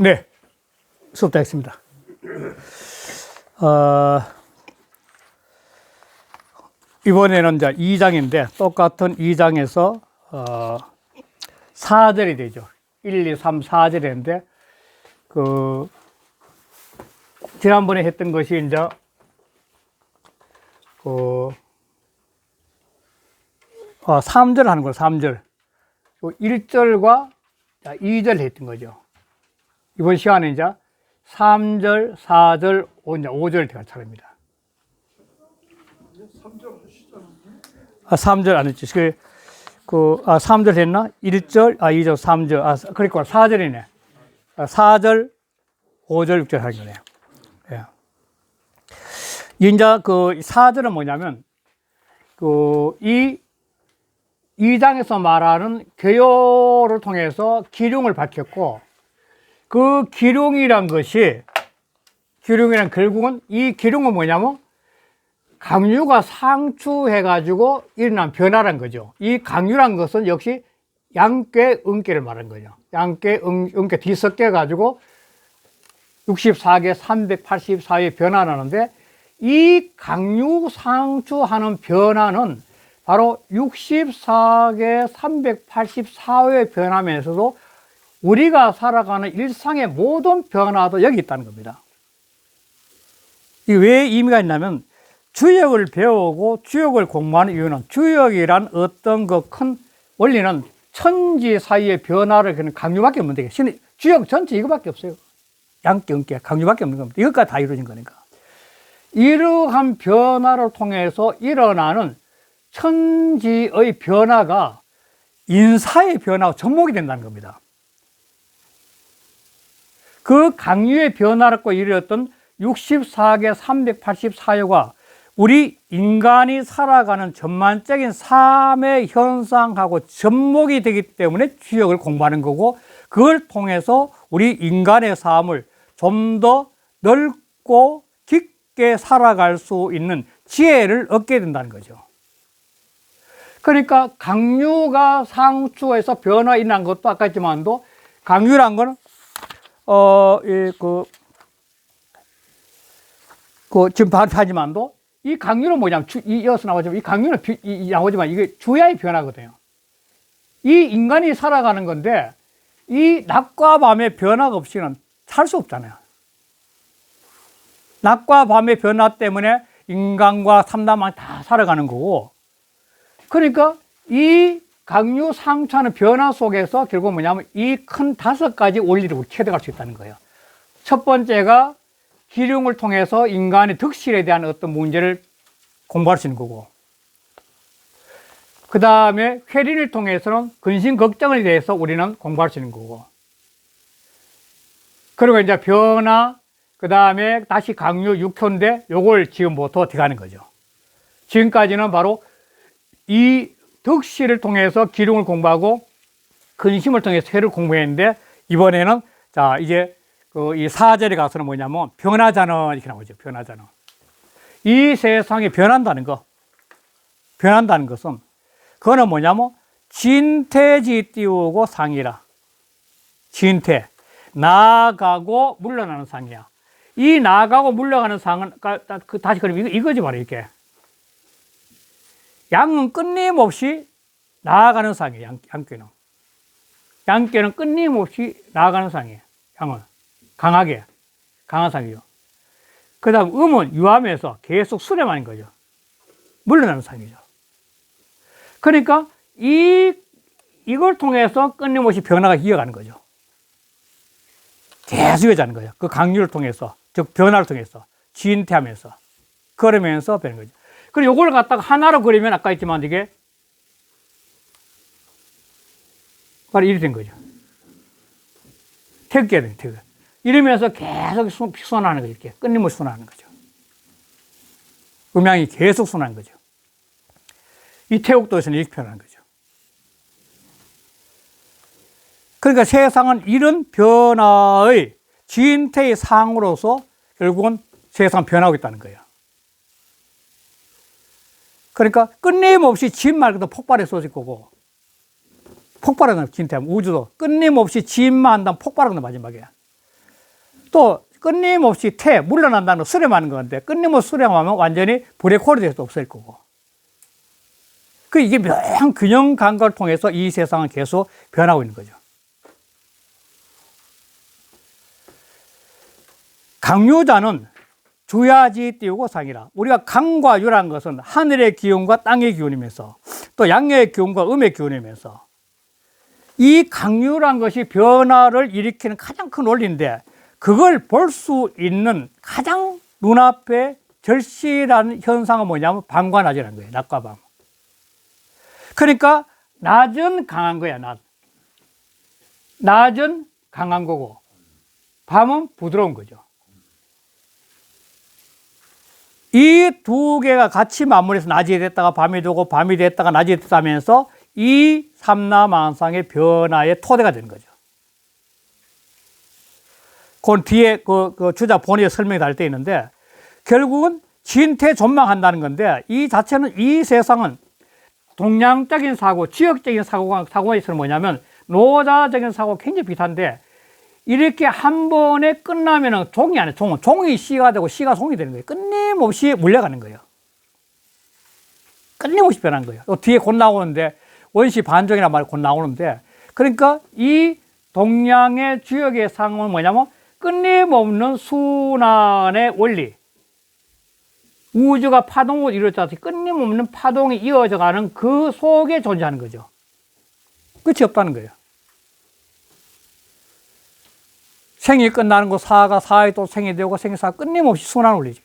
네, 수업 다 했습니다. 이번에는 이제 2장인데, 똑같은 2장에서, 4절이 되죠. 1, 2, 3, 4절인데, 지난번에 했던 것이 이제, 3절 하는 거예요, 3절. 1절과 2절 했던 거죠. 이번 시간에 이제 3절, 4절, 5절 대할 차례입니다. 3절 안 했지. 3절 했나? 1절, 2절, 3절. 그러니까 4절이네. 4절, 5절, 6절 하는 거네요. 예. 이제 4절은 뭐냐면, 이 2장에서 말하는 교요를 통해서 기륭을 밝혔고, 그 기륭이란 결국은 이 기륭은 뭐냐면 강유가 상추해가지고 일어난 변화란 거죠. 이 강유란 것은 역시 양괴, 음괴를 말하는 거죠. 양괴, 음괴 뒤섞여가지고 64개 384의 변화라는데, 이 강유 상추하는 변화는 바로 64개 384의 변화면서도 우리가 살아가는 일상의 모든 변화도 여기 있다는 겁니다. 이게 왜 의미가 있냐면, 주역을 배우고 주역을 공부하는 이유는, 주역이란 어떤 그 큰 원리는 천지 사이의 변화를 그냥 강유밖에 없는 되게, 주역 전체 이거밖에 없어요. 양계, 음계, 강유밖에 없는 겁니다. 이것까지 다 이루어진 거니까. 이러한 변화를 통해서 일어나는 천지의 변화가 인사의 변화와 접목이 된다는 겁니다. 그 강유의 변화라고 이르렀던 64개 384요가 우리 인간이 살아가는 전반적인 삶의 현상하고 접목이 되기 때문에 주역을 공부하는 거고, 그걸 통해서 우리 인간의 삶을 좀 더 넓고 깊게 살아갈 수 있는 지혜를 얻게 된다는 거죠. 그러니까 강유가 상추에서 변화 일어난 것도 아까 했지만도, 강유란 거는 지금 하지만도, 이 강유는 뭐냐면, 이어서 나오지만, 이 강유는 나오지만 이게 주야의 변화거든요. 이 인간이 살아가는 건데, 이 낮과 밤의 변화가 없이는 살 수 없잖아요. 낮과 밤의 변화 때문에 인간과 삼다만 다 살아가는 거고, 그러니까 이 강유 상추하는 변화 속에서 결국 뭐냐면 이 큰 5가지 원리를 체득할 수 있다는 거예요. 첫 번째가 기륭을 통해서 인간의 덕실에 대한 어떤 문제를 공부할 수 있는 거고, 그 다음에 회린을 통해서는 근심 걱정에 대해서 우리는 공부할 수 있는 거고, 그리고 이제 변화, 그 다음에 다시 강유 6효인데 요걸 지금부터 어떻게 하는 거죠. 지금까지는 바로 이 덕실을 통해서 기륭을 공부하고 근심을 통해서 회를 공부했는데, 이번에는 자 이제 이 4절에 가서는 뭐냐면 변하자는 이렇게 나오죠. 변하자는. 이 세상이 변한다는 거. 변한다는 것은, 그거는 뭐냐면 진퇴지 띄우고 상이라. 진퇴. 나아가고 물러나는 상이야. 이 나아가고 물러가는 상은, 다시 그러면 이거지 바로 이렇게. 양은 끊임없이 나아가는 상이에요. 양꾀는. 양꾀는 끊임없이 나아가는 상이에요. 양은. 강하게. 강한 상이죠. 그 다음 음은 유함에서 계속 수렴하는 거죠. 물러나는 상이죠. 그러니까 이걸 통해서 끊임없이 변화가 이어가는 거죠. 계속 이어가는 거죠. 그 강유를 통해서, 즉 변화를 통해서, 진퇴하면서, 걸으면서 되는 거죠. 그리고 요걸 갖다가 하나로 그리면 아까 했지만 이게 바로 이렇게 된 거죠. 태극기가 된 태극. 이러면서 계속 순환하는 거죠. 이렇게 끊임없이 순환하는 거죠. 음양이 계속 순환하는 거죠. 이 태국도에서는 이렇게 표현하는 거죠. 그러니까 세상은 이런 변화의 진퇴의 상으로서 결국은 세상 변하고 있다는 거예요. 그러니까 끊임없이 진 말고도 폭발이 쏟을 거고, 폭발하는 진퇴하면 우주도 끊임없이 진만 한다면 폭발하는 마지막이야. 또 끊임없이 물러난다는 거 수렴하는 건데 끊임없이 수렴하면 완전히 블랙홀이 될 수 없을 거고. 이게 묘한 균형 감각을 통해서 이 세상은 계속 변하고 있는 거죠. 강유자는 주야지 띄우고 상이라. 우리가 강과 유라는 것은 하늘의 기운과 땅의 기운이면서 또 양의 기운과 음의 기운이면서 이 강유란 것이 변화를 일으키는 가장 큰 원리인데 그걸 볼 수 있는 가장 눈앞에 절실한 현상은 뭐냐면 밤과 낮이라는 거예요. 낮과 밤. 그러니까 낮은 강한 거야. 낮은 강한 거고 밤은 부드러운 거죠. 이 두 개가 같이 맞물려서 낮이 됐다가 밤이 되고 밤이 됐다가 낮이 됐다면서 이 삼라만상의 변화의 토대가 되는 거죠. 그 뒤에 그 주자 본의에 설명이 달 때 있는데 결국은 진퇴존망한다는 건데 이 자체는 이 세상은 동양적인 사고, 지역적인 사고가 있으면 뭐냐면 노자적인 사고가 굉장히 비슷한데 이렇게 한 번에 끝나면은 종이 아니에요. 종이 시가 되고 시가 송이 되는 거예요. 끊임없이 물려가는 거예요. 끊임없이 변하는 거예요. 또 뒤에 곧 나오는데 원시 반종이라는 말이 곧 나오는데 그러니까 이 동양의 주역의 상은 뭐냐면 끊임없는 순환의 원리. 우주가 파동을 이루어져서 끊임없는 파동이 이어져가는 그 속에 존재하는 거죠. 끝이 없다는 거예요. 생이 끝나는 거 사에 또 생이 되고 생이 사 끊임없이 순환 원리죠.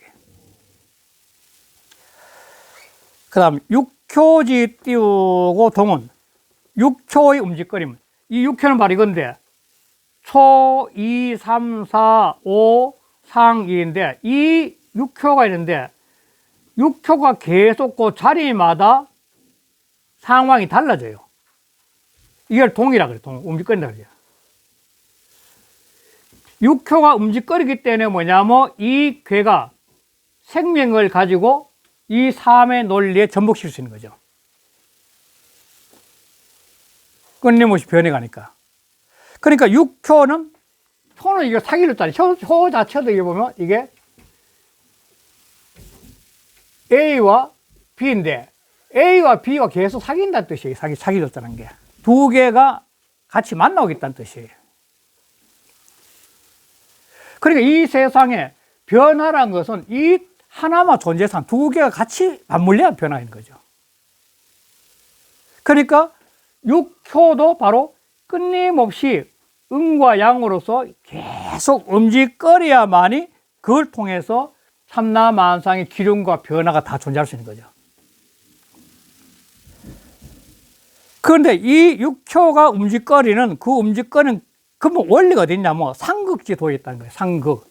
그 다음 육효지 띄우고 동은 육효의 움직거림. 이 육효는 바로 이건데 초, 2, 3, 4, 5, 상, 2인데 이 육효가 있는데 육효가 계속 그 자리마다 상황이 달라져요. 이걸 동이라 그래요. 움직거린다 그래요. 육효가 움직거리기 때문에 뭐냐면 이 괴가 생명을 가지고 이 삶의 논리에 전복시킬 수 있는 거죠. 끊임없이 변해가니까. 그러니까 육효는 효는 이거 사기를 따니 효 자체도 이게 보면 이게 A와 B인데 A와 B가 계속 사귄다는 뜻이에요. 사귀졌다는 게. 두 개가 같이 만나오겠다는 뜻이에요. 그러니까 이 세상에 변화란 것은 이 하나만 존재해서 두 개가 같이 맞물려야 변화인 거죠. 그러니까 육효도 바로 끊임없이 음과 양으로서 계속 움직거려야만이 그걸 통해서 삼라만상의 기름과 변화가 다 존재할 수 있는 거죠. 그런데 이 육효가 움직거리는 그 움직거리는 근본 원리가 어디 있냐면 상극지도에 있다는 거예요. 상극.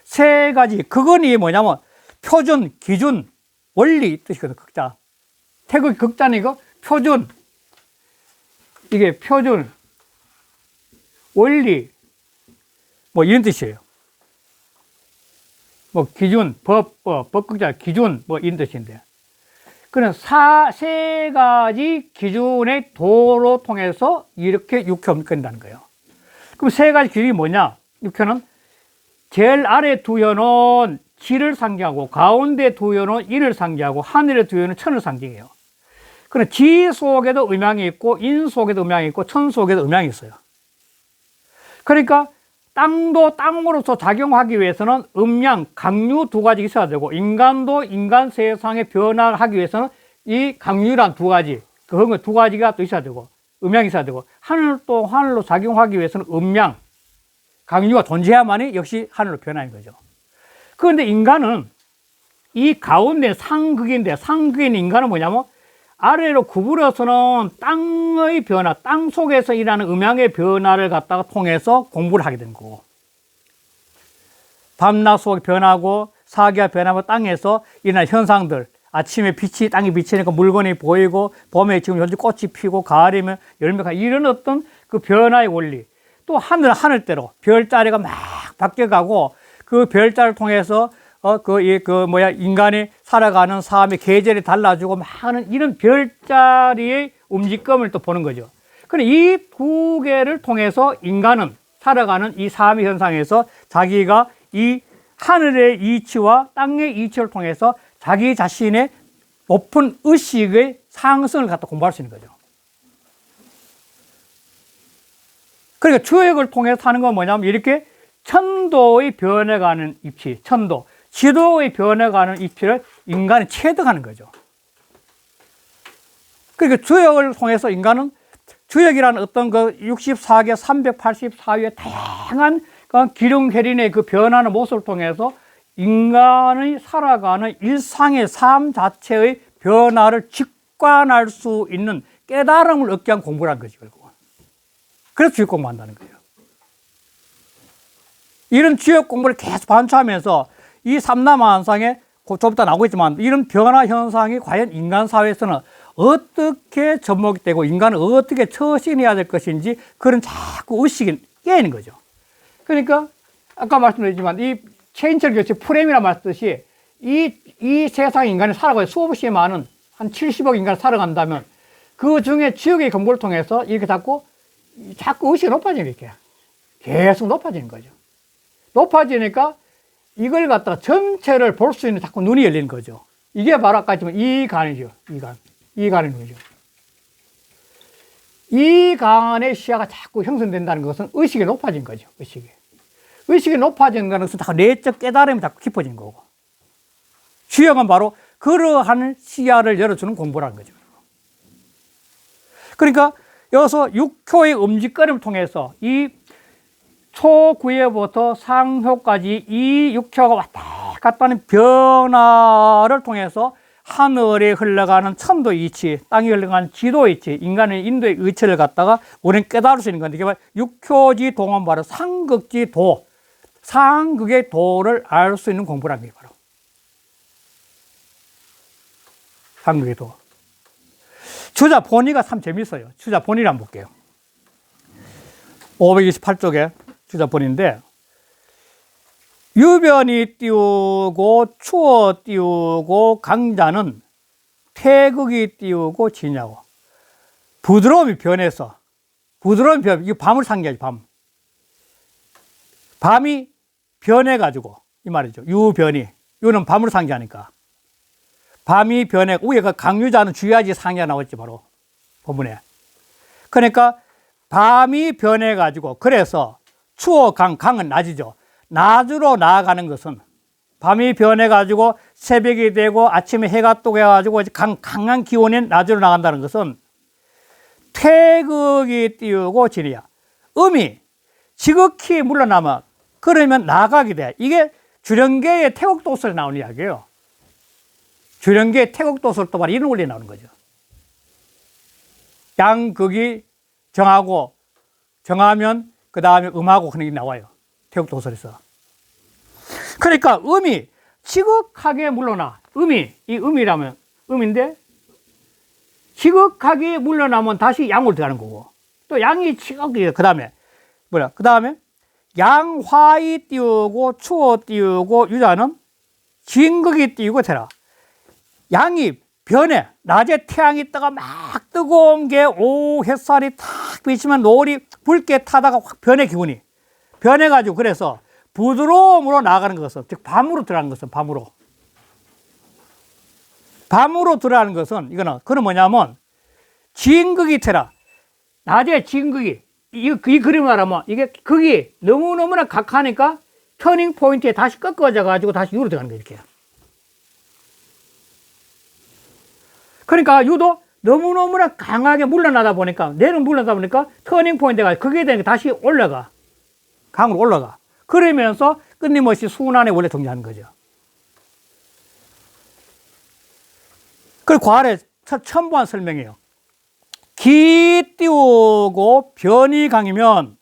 세 가지. 극은 뭐냐면 표준, 기준, 원리 뜻이거든요. 극자. 태극 극자는 이거 표준. 이게 표준, 원리, 뭐 이런 뜻이에요. 뭐 기준, 법극자, 기준, 뭐 이런 뜻인데. 그런 세 가지 기준의 도로 통해서 이렇게 육효 움직인다는 거예요. 그럼 세 가지 기준이 뭐냐? 육효는 제일 아래 두 효는 지를 상징하고 가운데 두 효는 인을 상징하고 하늘의 두 효는 천을 상징해요. 그럼 지 속에도 음양이 있고 인 속에도 음양이 있고 천 속에도 음양이 있어요. 그러니까 땅도 땅으로서 작용하기 위해서는 음양, 강유 두 가지 있어야 되고 인간도 인간 세상에 변화하기 위해서는 이 강유란 두 가지, 그런 두 가지가 또 있어야 되고 음양이 있어야 되고 하늘도 하늘로 작용하기 위해서는 음양, 강유가 존재해야만이 역시 하늘로 변하는 거죠. 그런데 인간은 이 가운데 상극인데 상극인 인간은 뭐냐면 아래로 구부려서는 땅의 변화, 땅 속에서 일하는 음양의 변화를 갖다가 통해서 공부를 하게 된 거고 밤낮 속에 변하고 사계가 변하고 땅에서 일어나는 현상들 아침에 빛이 땅에 비치니까 물건이 보이고 봄에 지금 현재 꽃이 피고 가을이면 열매가 이런 어떤 그 변화의 원리 또 하늘대로 별자리가 막 바뀌어가고 그 별자리를 통해서 인간이 살아가는 삶의 계절이 달라지고 많은 이런 별자리의 움직임을 또 보는 거죠. 근데 이 두 개를 통해서 인간은 살아가는 이 삶의 현상에서 자기가 이 하늘의 이치와 땅의 이치를 통해서 자기 자신의 높은 의식의 상승을 갖다 공부할 수 있는 거죠. 그러니까 주역을 통해서 하는 건 뭐냐면 이렇게 천도의 변해가는 입치, 천도, 지도의 변해가는 입치를 인간이 체득하는 거죠. 그러니까 주역을 통해서 인간은 주역이라는 어떤 그 64개 384위의 다양한 기륭회린의 그 변하는 모습을 통해서 인간의 살아가는 일상의 삶 자체의 변화를 직관할 수 있는 깨달음을 얻게 한 공부를 한 거지, 결국은. 그래서 주역 공부한다는 거예요. 이런 주역 공부를 계속 반추하면서 이 삼남한상에 좀 이따 나오겠지만 이런 변화 현상이 과연 인간 사회에서는 어떻게 접목이 되고 인간은 어떻게 처신해야 될 것인지 그런 자꾸 의식이 깨는 거죠. 그러니까 아까 말씀드렸지만 이 최인철 교수 프레임이라 말했듯이 이 세상 인간이 살아가요. 수없이 많은 한 70억 인간이 살아간다면 그 중에 지역의 공부를 통해서 이렇게 자꾸 의식이 높아지는 게 계속 높아지는 거죠. 높아지니까 이걸 갖다가 전체를 볼 수 있는 자꾸 눈이 열리는 거죠. 이게 바로 아까 했지만 이간이죠. 이간의 눈이죠. 이간의 시야가 자꾸 형성된다는 것은 의식이 높아진 거죠. 의식이 높아지는 것은 자꾸 내적 깨달음이 자꾸 깊어진 거고. 주역은 바로 그러한 시야를 열어주는 공부라는 거죠. 그러니까 여기서 6효의 음직거림을 통해서 이 초구에부터 상효까지 이 6효가 왔다 갔다 하는 변화를 통해서 하늘에 흘러가는 천도 이치, 땅에 흘러가는 지도 이치, 인간의 인도의 의치를 갖다가 우리는 깨달을 수 있는 건데, 이게 바로 6효지 동은 바로 상극지 도, 상극의 도를 알 수 있는 공부라는 게 바로 상극의 도. 주자 본의가 참 재밌어요. 주자 본의를 한번 볼게요. 528쪽에 주자 본의인데, 유변이 띄우고 추워 띄우고 강자는 태극이 띄우고 지냐고. 부드러움이 변해서, 부드러운 변, 이게 밤을 상기하지, 밤. 밤이 변해가지고, 이 말이죠. 유변이. 유는 밤을 상기하니까. 밤이 변해, 위에가 강유자는 주야지 상기가 나왔지, 바로. 본문에. 그러니까, 밤이 변해가지고, 그래서 추워 강은 낮이죠. 낮으로 나아가는 것은 밤이 변해가지고 새벽이 되고 아침에 해가 뜨고 해가지고 강한 기온이 낮으로 나간다는 것은 태극이 띄우고 지리야. 음이 지극히 물러나면 그러면 나가게 돼. 이게 주령계의 태국도설에 나오는 이야기예요. 주령계의 태국도설 또 바로 이런 원리에 나오는 거죠. 양극이 정하면 그 다음에 음하고 그런 게 나와요. 태국도설에서. 그러니까 음이 지극하게 물러나. 이 음이라면 음인데 지극하게 물러나면 다시 양으로 들어가는 거고, 또 양이 지극하게, 그 다음에 그 다음에 양화이 띄우고 추워 띄우고 유자는 진극이 띄우고 되라. 양이 변해. 낮에 태양이 뜨가 막 뜨거운 게 오후 햇살이 탁 비치면 노을이 붉게 타다가 확 변해, 기분이. 변해가지고, 그래서 부드러움으로 나아가는 것은, 즉 밤으로 들어가는 것은, 밤으로 들어가는 것은, 그건 뭐냐면 진극이 태라. 낮에 진극이, 이 그림을 말하면 이게 극이 너무너무나 각하니까 터닝 포인트에 다시 꺾어져 가지고 다시 유로 들어가는 거예요. 이렇게. 그러니까 유도 너무너무나 강하게 물러나다 보니까, 내는 물러나다 보니까 터닝 포인트가 극에 되니까 다시 올라가. 강으로 올라가. 그러면서 끊임없이 순환에 원래 동작하는 거죠. 그리고 그 아래 첨부한 설명이에요. 기 띄우고 변이 강이면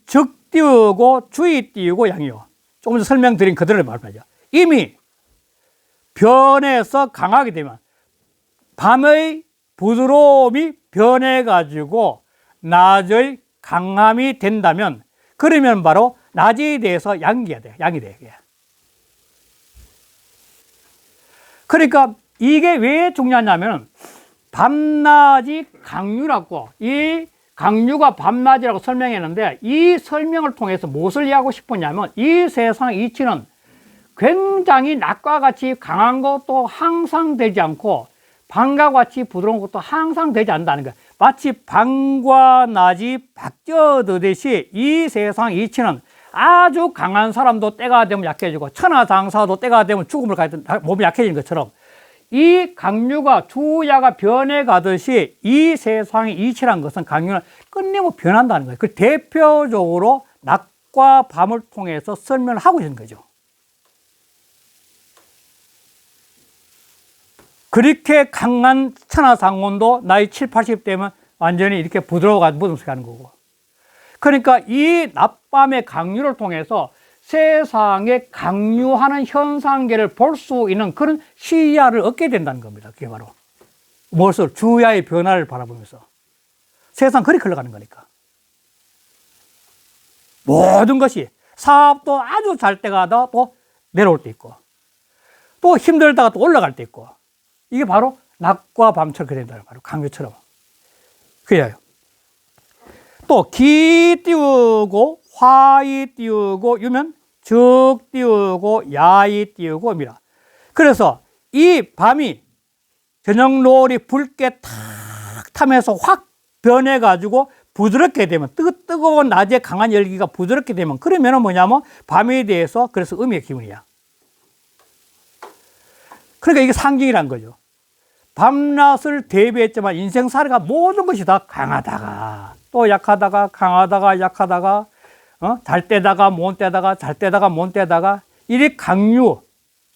적 띄우고 주의 띄우고 양이요. 조금 전 설명드린 그대로 말하죠. 이미 변해서 강하게 되면 밤의 부드러움이 변해가지고 낮의 강함이 된다면, 그러면 바로 낮에 대해서 양이 돼. 그러니까 이게 왜 중요하냐면, 밤낮이 강유라고, 이 강류가 밤낮이라고 설명했는데 이 설명을 통해서 무엇을 이해하고 싶었냐면 이 세상 이치는 굉장히 낮과 같이 강한 것도 항상 되지 않고 밤과 같이 부드러운 것도 항상 되지 않는다는 거예요. 마치 밤과 낮이 바뀌어듯이 이 세상 이치는 아주 강한 사람도 때가 되면 약해지고 천하장사도 때가 되면 죽음을 가든 몸이 약해지는 것처럼 이 강류가 주야가 변해가듯이 이 세상의 이치란 것은 강류는 끊임없이 변한다는 거예요. 그 대표적으로 낮과 밤을 통해서 설명을 하고 있는 거죠. 그렇게 강한 천하상온도 나이 7, 80 되면 완전히 이렇게 부드러워가지고 무덤속에 가는 거고. 그러니까 이 낮밤의 강류를 통해서 세상에 강류하는 현상계를 볼 수 있는 그런 시야를 얻게 된다는 겁니다. 그게 바로 무엇을? 주야의 변화를 바라보면서 세상 그렇게 흘러가는 거니까. 모든 것이 사업도 아주 잘 때가 또 내려올 때 있고 또 힘들다가 또 올라갈 때 있고 이게 바로 낮과 밤처럼 그래 된다. 바로 강류처럼. 그래요. 또 기 띄우고 화이 띄우고 유면 적 띄우고 야이 띄우고입니다. 그래서 이 밤이 저녁 노을이 붉게 탁 타면서 확 변해가지고 부드럽게 되면 뜨거운 낮에 강한 열기가 부드럽게 되면 그러면은 뭐냐면 밤에 대해서 그래서 음의 기운이야. 그러니까 이게 상징이란 거죠. 밤낮을 대비했지만 인생살이가 모든 것이 다 강하다가 또 약하다가 강하다가 약하다가 잘 때다가 못 때다가 잘 때다가 못 때다가 이 강류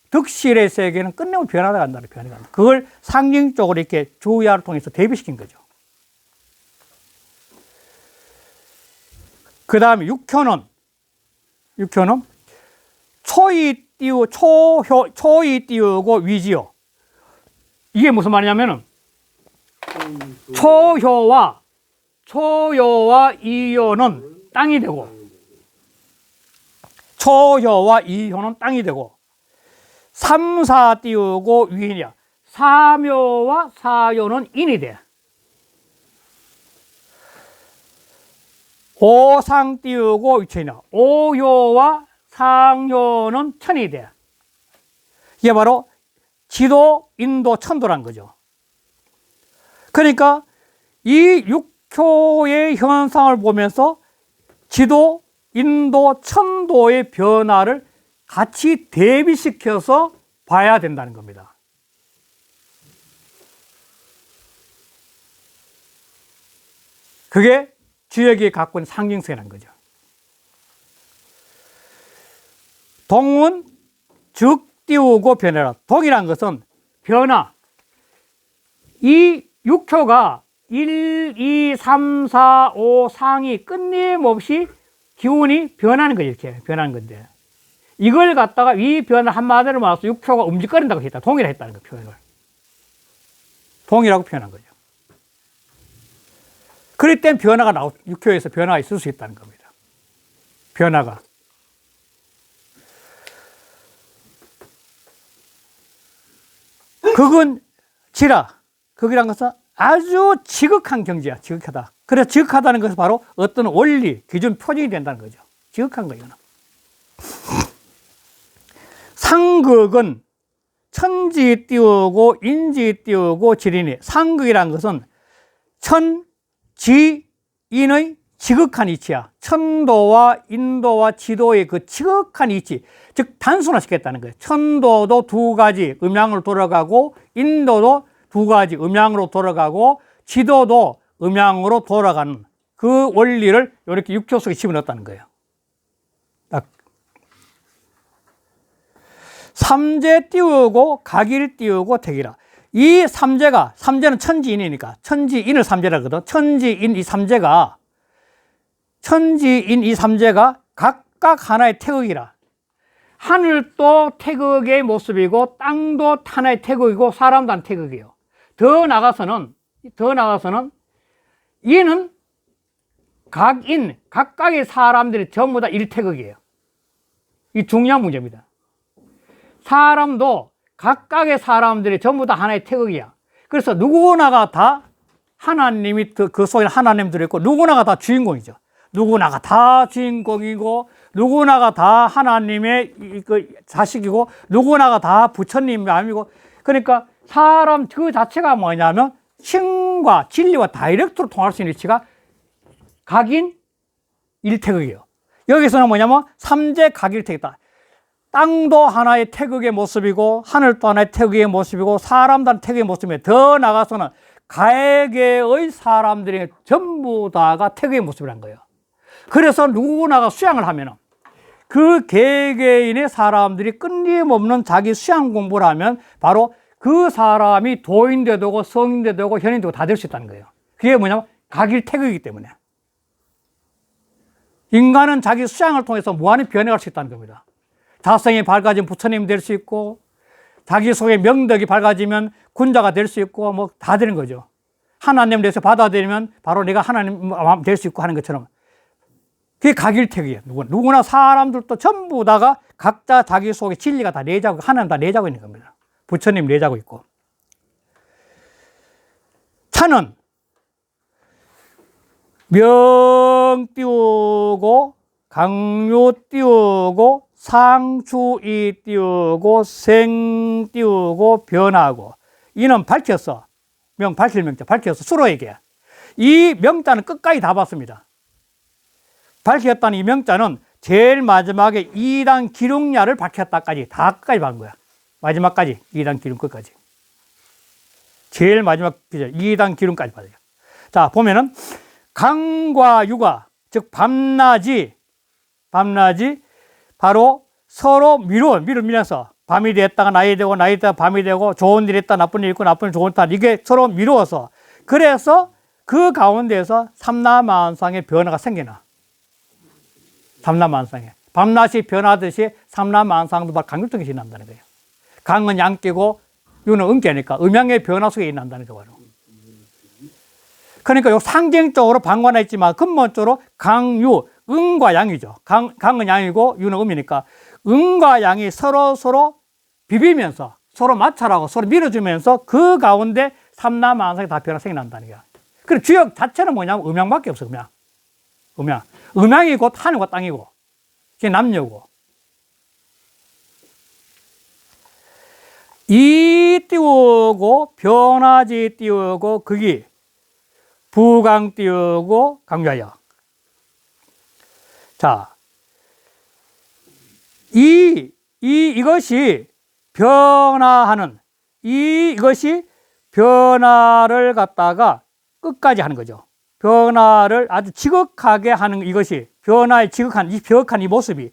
득실의 세계는 끝내면 변하다 간다는 변해간다. 그걸 상징적으로 이렇게 주야를 통해서 대비시킨 거죠. 그 다음에 육효는 초이 띄우고 위지요. 이게 무슨 말이냐면은 초효와 이효는 땅이 되고 초효와 이효는 땅이 되고 삼사 띄우고 위인이야. 삼효와 사효는 인이 돼. 오상 띄우고 위천이야. 오효와 상효는 천이 돼. 이게 바로 지도, 인도, 천도란 거죠. 그러니까 이 육효의 현상을 보면서 지도, 인도, 천도의 변화를 같이 대비시켜서 봐야 된다는 겁니다. 그게 주역이 갖고 있는 상징성이라는 거죠. 동은 즉 띄우고 변해라. 동이란 것은 변화. 이 육효가 1, 2, 3, 4, 5 상이 끊임없이 기운이 변하는 거예요. 이렇게 변하는 건데 이걸 갖다가 이 변화 한마디로 말해서 육효가 움직거린다고 했다. 동이라 했다는 거 표현을. 동이라고 표현한 거죠. 그럴 땐 변화가 육효에서 변화가 있을 수 있다는 겁니다. 변화가. 극은 지라. 극이란 것은 아주 지극한 경지야. 지극하다. 그래서 지극하다는 것은 바로 어떤 원리, 기준, 표준이 된다는 거죠. 지극한 거예요. 상극은 천지 띄우고 인지 띄우고 지리니. 상극이라는 것은 천, 지, 인의 지극한 이치야. 천도와 인도와 지도의 그 지극한 이치. 즉 단순화시켰다는 거예요. 천도도 두 가지 음양으로 돌아가고 인도도 두 가지 음양으로 돌아가고 지도도 음양으로 돌아가는 그 원리를 이렇게 육효 속에 집어넣었다는 거예요. 딱. 삼재 띄우고 각일 띄우고 택이라. 이 삼재는 천지인이니까 천지인을 삼재라거든. 천지인 이 삼재가 각각 하나의 태극이라. 하늘도 태극의 모습이고 땅도 하나의 태극이고 사람도 한 태극이에요. 더 나가서는 이는 각각의 사람들이 전부 다 일태극이에요. 이 중요한 문제입니다. 사람도 각각의 사람들이 전부 다 하나의 태극이야. 그래서 누구나가 다 하나님이 그 속에 하나님 들어있고 누구나가 다 주인공이죠. 누구나가 다 주인공이고 누구나가 다 하나님의 그 자식이고 누구나가 다 부처님이 아니고 그러니까 사람 그 자체가 뭐냐면 신과 진리와 다이렉트로 통할 수 있는 위치가 각인 일태극이에요. 여기서는 뭐냐면 삼재 각일태극이다. 땅도 하나의 태극의 모습이고 하늘도 하나의 태극의 모습이고 사람도 하나의 태극의 모습이에요. 더 나아가서는 가계의 사람들이 전부 다가 태극의 모습이란 거예요. 그래서 누구나가 수양을 하면 그 개개인의 사람들이 끊임없는 자기 수양 공부를 하면 바로 그 사람이 도인도 되고 성인도 되고 현인도 되고 다 될 수 있다는 거예요. 그게 뭐냐면 각일태극이기 때문에 인간은 자기 수양을 통해서 무한히 변해갈 수 있다는 겁니다. 자성이 밝아지면 부처님이 될 수 있고 자기 속에 명덕이 밝아지면 군자가 될 수 있고 뭐 다 되는 거죠. 하나님을 내서 받아들이면 바로 내가 하나님 될 수 있고 하는 것처럼 그게 각일택이에요. 누구나 사람들도 전부 다가 각자 자기 속에 진리가 다 내자고 하나님 다 내자고 있는 겁니다. 부처님 내자고 있고 차는 명 띄우고 강요 띄우고 상추이 띄우고 생 띄우고 변하고 이는 밝혔어. 명 밝힐 명자 밝혔어. 수로에게 이 명자는 끝까지 다 봤습니다. 밝혔다는 이 명자는 제일 마지막에 2단 기lum야를 밝혔다까지 다 끝까지 본 거야. 마지막까지 2단 기lum 끝까지 제일 마지막 2단 기lum까지 봐요. 자 보면은 강과 유가 즉 밤낮이 바로 서로 미루면서 밤이 됐다가 낮이 되고 낮이 됐다가 밤이 되고 좋은 일 있다 나쁜 일 있고 나쁜 일 좋은 일 이게 서로 미루어서 그래서 그 가운데에서 삼라만상의 변화가 생겨나. 삼라만상에 밤낮이 변하듯이 삼라만상도 바로 강률적인 것이 난다는 거예요. 강은 양기고 유는 음기니까 음양의 변화 속에 있는다는 거예요. 그러니까 요 상징적으로 방관해 있지만 근본적으로 강유 음과 양이죠. 강은 양이고 유는 음이니까 음과 양이 서로 비비면서 서로 마찰하고 서로 밀어주면서 그 가운데 삼라만상에 다 변화 생겨난다는 거야. 그리고 주역 자체는 뭐냐면 음양밖에 없어. 음양이 곧 하늘과 땅이고 그게 남녀고 이 띄우고 변화지 띄우고 극이 부강 띄우고 강좌여. 자, 이것이 변화하는 이것이 변화를 갖다가 끝까지 하는 거죠. 변화를 아주 지극하게 하는 이것이 변화의 지극한 이 모습이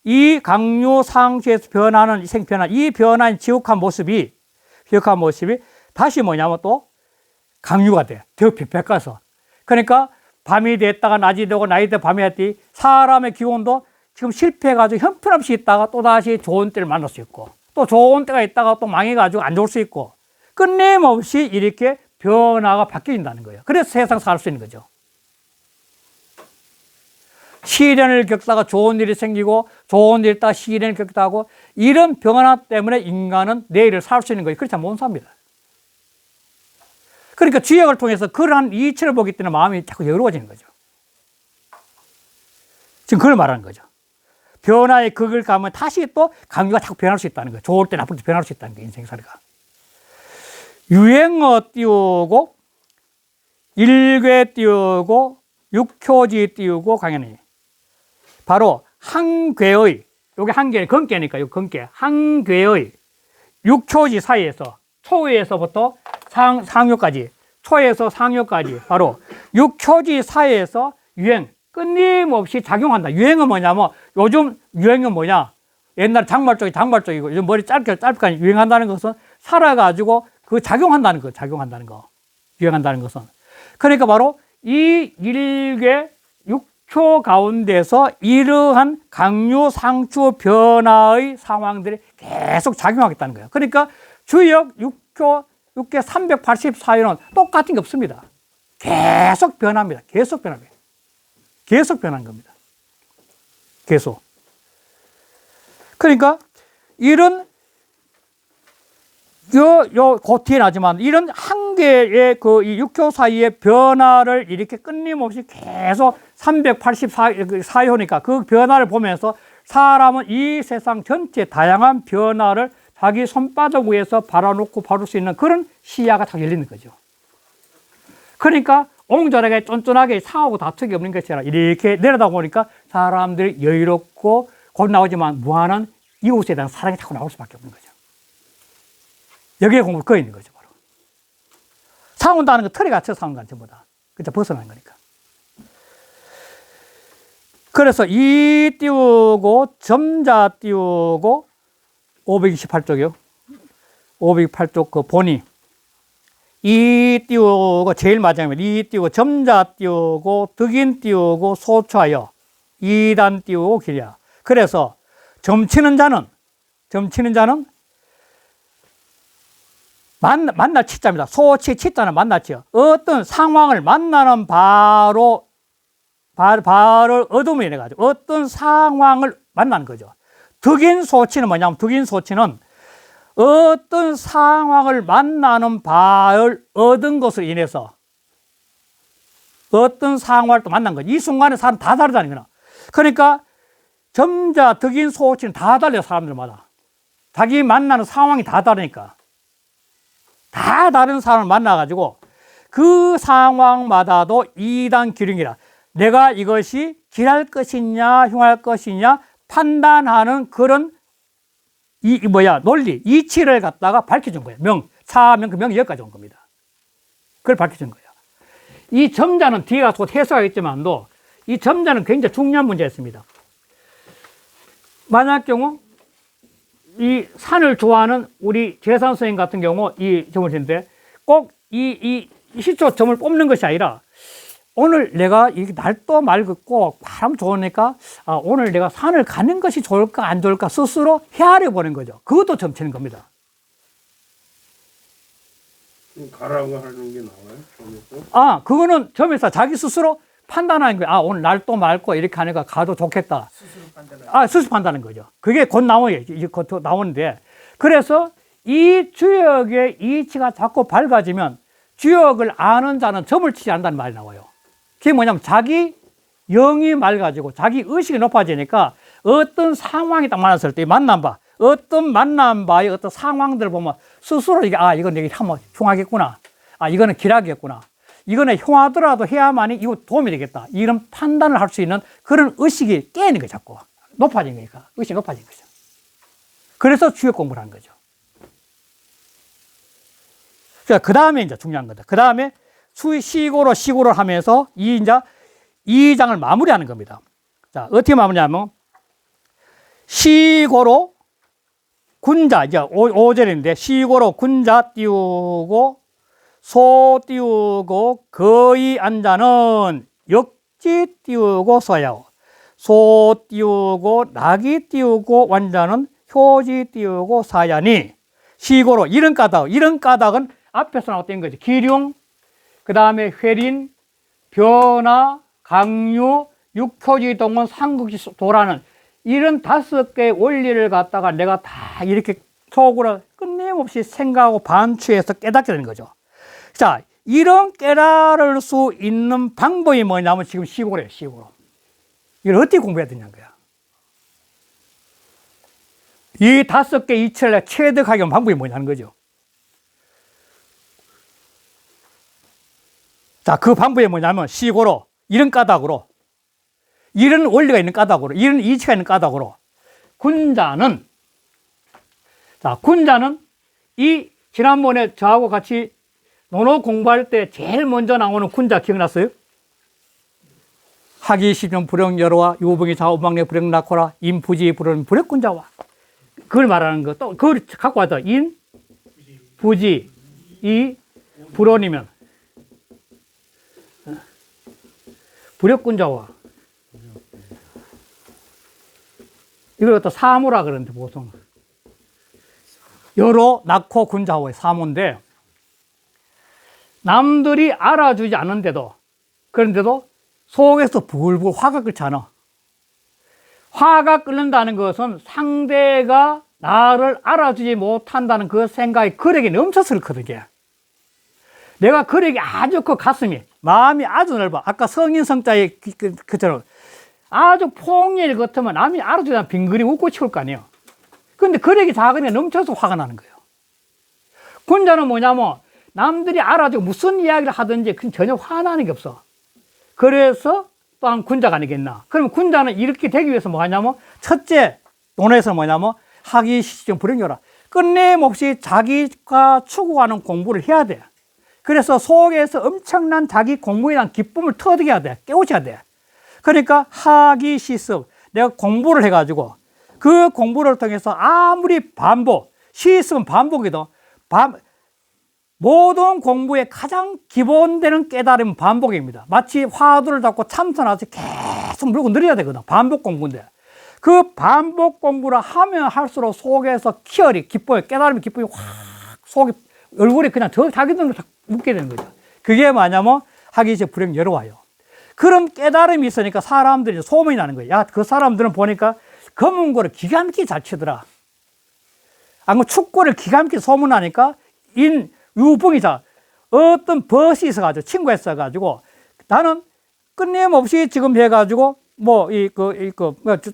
이 강요 상수에서 변하는 이 변화의 지극한 모습이 다시 뭐냐면 또 강유가 돼. 더 백가서. 그러니까 밤이 됐다가 낮이 되고 낮이 되고 밤이 됐더니 사람의 기운도 지금 실패해가지고 형편없이 있다가 또 다시 좋은 때를 만날 수 있고 또 좋은 때가 있다가 또 망해가지고 안 좋을 수 있고 끊임없이 이렇게 변화가 바뀌어진다는 거예요. 그래서 세상 살 수 있는 거죠. 시련을 겪다가 좋은 일이 생기고 좋은 일이 있다가 시련을 겪다 하고 이런 변화 때문에 인간은 내일을 살 수 있는 거예요. 그렇지 않으면 못 삽니다. 그러니까 주역을 통해서 그러한 이치를 보기 때문에 마음이 자꾸 여유로워지는 거죠. 지금 그걸 말하는 거죠. 변화의 극을 가면 다시 또 강유가 자꾸 변할 수 있다는 거예요. 좋을 때 나쁠 때 변할 수 있다는 거예요. 인생살이가. 유행어 띄우고 일괴 띄우고 육효지 띄우고 강연이 바로 한괴의 요게 한괴 건괴니까 요 건괴 한괴의 육효지 사이에서 초에서부터 상효까지 초에서 상효까지 바로 육효지 사이에서 유행 끊임없이 작용한다. 유행은 뭐냐면 요즘 유행은 뭐냐 옛날 장말 쪽이고 요즘 머리 짧게 유행한다는 것은 살아가지고 그 작용한다는 거 유행한다는 것은 그러니까 바로 이 일개 육효 가운데서 이러한 강유 상추 변화의 상황들이 계속 작용하겠다는 거예요. 그러니까 주역 육계 384일은 똑같은 게 없습니다. 계속 변합니다. 계속 변하는 겁니다. 계속. 그러니까 이런 그 뒤에 나지만 이런 한 개의 이 육효 사이의 변화를 이렇게 끊임없이 계속 384호니까 그 변화를 보면서 사람은 이 세상 전체 다양한 변화를 자기 손바닥 위에서 바라놓고 바를 수 있는 그런 시야가 다 열리는 거죠. 그러니까 옹졸하게 쫀쫀하게 상하고 다투기 없는 것이 아니라 이렇게 내려다 보니까 사람들이 여유롭고 곧 나오지만 무한한 이웃에 대한 사랑이 자꾸 나올 수밖에 없는 거죠. 여기에 공부가 꺼 있는 거죠, 바로. 싸운다는 건 틀에 갇혀 싸우는 건 전부 다. 그죠? 벗어난 거니까. 그래서 이 띄우고, 점자 띄우고, 528쪽이요. 528쪽 그 본이. 이 띄우고, 제일 마지막에 이 띄우고, 점자 띄우고, 득인 띄우고, 소초하여, 이단 띄우고, 길이야. 그래서, 점치는 자는 만날 치자입니다. 소치 치자는 만났죠. 어떤 상황을 만나는 바를 얻음을 인해 가지고 어떤 상황을 만나는 거죠. 득인 소치는 뭐냐면 득인 소치는 어떤 상황을 만나는 바를 얻은 것으로 인해서 어떤 상황을 또 만난 거죠. 이 순간에 사람 다 다르다는 거나. 그러니까 점자 득인 소치는 다 달라요. 사람들마다. 자기 만나는 상황이 다 다르니까. 다 다른 사람을 만나가지고 그 상황마다도 이단 기륭이라 내가 이것이 길할 것이냐 흉할 것이냐 판단하는 그런 논리, 이치를 갖다가 밝혀준 거예요. 사명, 그 명이 여기까지 온 겁니다. 그걸 밝혀준 거예요. 이 점자는 뒤에 가서 해석하겠지만도 이 점자는 굉장히 중요한 문제였습니다. 만약 경우 이 산을 좋아하는 우리 재산 선생님 같은 경우 이 점을 치는데 꼭 이 시초 점을 뽑는 것이 아니라 오늘 내가 이렇게 날도 맑고 바람 좋으니까 오늘 내가 산을 가는 것이 좋을까 안 좋을까 스스로 헤아려 보는 거죠. 그것도 점 치는 겁니다. 가라고 하는 게 나와요? 그거는 점에서 자기 스스로 판단하는 거예요. 오늘 날도 맑고 이렇게 하니까 가도 좋겠다. 스스로 판단하는 거죠. 그게 곧 나오요. 이제 곧 나오는데. 그래서 이 주역의 이치가 자꾸 밝아지면 주역을 아는 자는 점을 치지 않는다는 말이 나와요. 그게 뭐냐면 자기 영이 맑아지고 자기 의식이 높아지니까 어떤 상황이 딱 만났을 때 어떤 만난 바의 어떤 상황들을 보면 스스로 이건 내가 한번 흉하겠구나. 이거는 길하겠구나. 이거는 흉하더라도 해야만이 이거 도움이 되겠다. 이런 판단을 할 수 있는 그런 의식이 깨는 거예요, 자꾸. 높아진 거니까. 의식이 높아진 거죠. 그래서 주역 공부를 한 거죠. 그 다음에 이제 중요한 거다. 그 다음에 시고를 하면서 이제 2장을 마무리하는 겁니다. 자, 어떻게 마무리하면 시고로 군자, 이제 5절인데 시고로 군자 띄우고 소 띄우고 거의 안자는 역지 띄우고 서야오. 소 띄우고 낙이 띄우고 완자는 효지 띄우고 사야니 시고로 이런 까닭은 앞에서 나왔던 거지. 기륭, 그 다음에 회린, 변화, 강유, 육효지 동원, 삼국지 도라는 이런 5개의 원리를 갖다가 내가 다 이렇게 속으로 끊임없이 생각하고 반추해서 깨닫게 되는 거죠. 자, 이런 깨달을 수 있는 방법이 뭐냐면 지금 시고래요, 시고로. 이걸 어떻게 공부해야 되냐는 거야. 이 5개 이치를 체득하게 하는 방법이 뭐냐는 거죠. 자, 그 방법이 뭐냐면 시고로, 이런 까닭으로, 이런 원리가 있는 까닭으로, 이런 이치가 있는 까닭으로 군자는 이 지난번에 저하고 같이 논어 공부할 때 제일 먼저 나오는 군자 기억났어요? 하기 시정 불영 여로와 유봉이 좌우방내 불영 낳고라 인부지 불은 불역군자와 그걸 말하는 거. 또 그걸 갖고 왔다. 인, 부지, 이, 불원이면 불역군자와 이걸 갖다 사무라 그러는데 보통 여로 낳고 군자와의 사무인데 남들이 알아주지 않는데도 그런데도 속에서 불불 화가 끓잖아. 화가 끓는다는 것은 상대가 나를 알아주지 못한다는 그 생각이 그에게 넘쳤을 거든요. 내가 그에게 아주 그 가슴이, 마음이 아주 넓어. 아까 성인 성자의 그처럼 아주 폭렬 같으면 남이 알아주다 빙그리 웃고 치울 거 아니에요. 근데 그에게 작으니까 넘쳐서 화가 나는 거예요. 군자는 뭐냐면 남들이 알아주고 무슨 이야기를 하든지 전혀 화나는 게 없어. 그래서 또한 군자가 아니겠나. 그러면 군자는 이렇게 되기 위해서 뭐 하냐면 첫째 논에서는 뭐냐면 학이 시정 불행요라. 끝내없이 자기가 추구하는 공부를 해야 돼. 그래서 속에서 엄청난 자기 공부에 대한 기쁨을 터득 해야 돼. 깨우쳐야 돼. 그러니까 학이 시습. 내가 공부를 해가지고 그 공부를 통해서 아무리 반복, 시습은 반복이다. 모든 공부의 가장 기본되는 깨달음은 반복입니다. 마치 화두를 잡고 참선하듯이 계속 물고 늘려야 되거든. 반복 공부인데. 그 반복 공부를 하면 할수록 속에서 희열이, 기쁨이, 깨달음이, 기쁨이 확 속에, 얼굴에 그냥 자기 눈으로 딱 묻게 되는 거죠. 그게 뭐냐면 학이시 불행 열어와요. 그런 깨달음이 있으니까 사람들이 소문이 나는 거예요. 야, 그 사람들은 보니까 검은고를 기가 막히게 잘 치더라. 아니면 축구를 기가 막히게 소문나니까 유봉이자 어떤 벗이 있어가지고 친구가 있어가지고 나는 끊임없이 지금 해가지고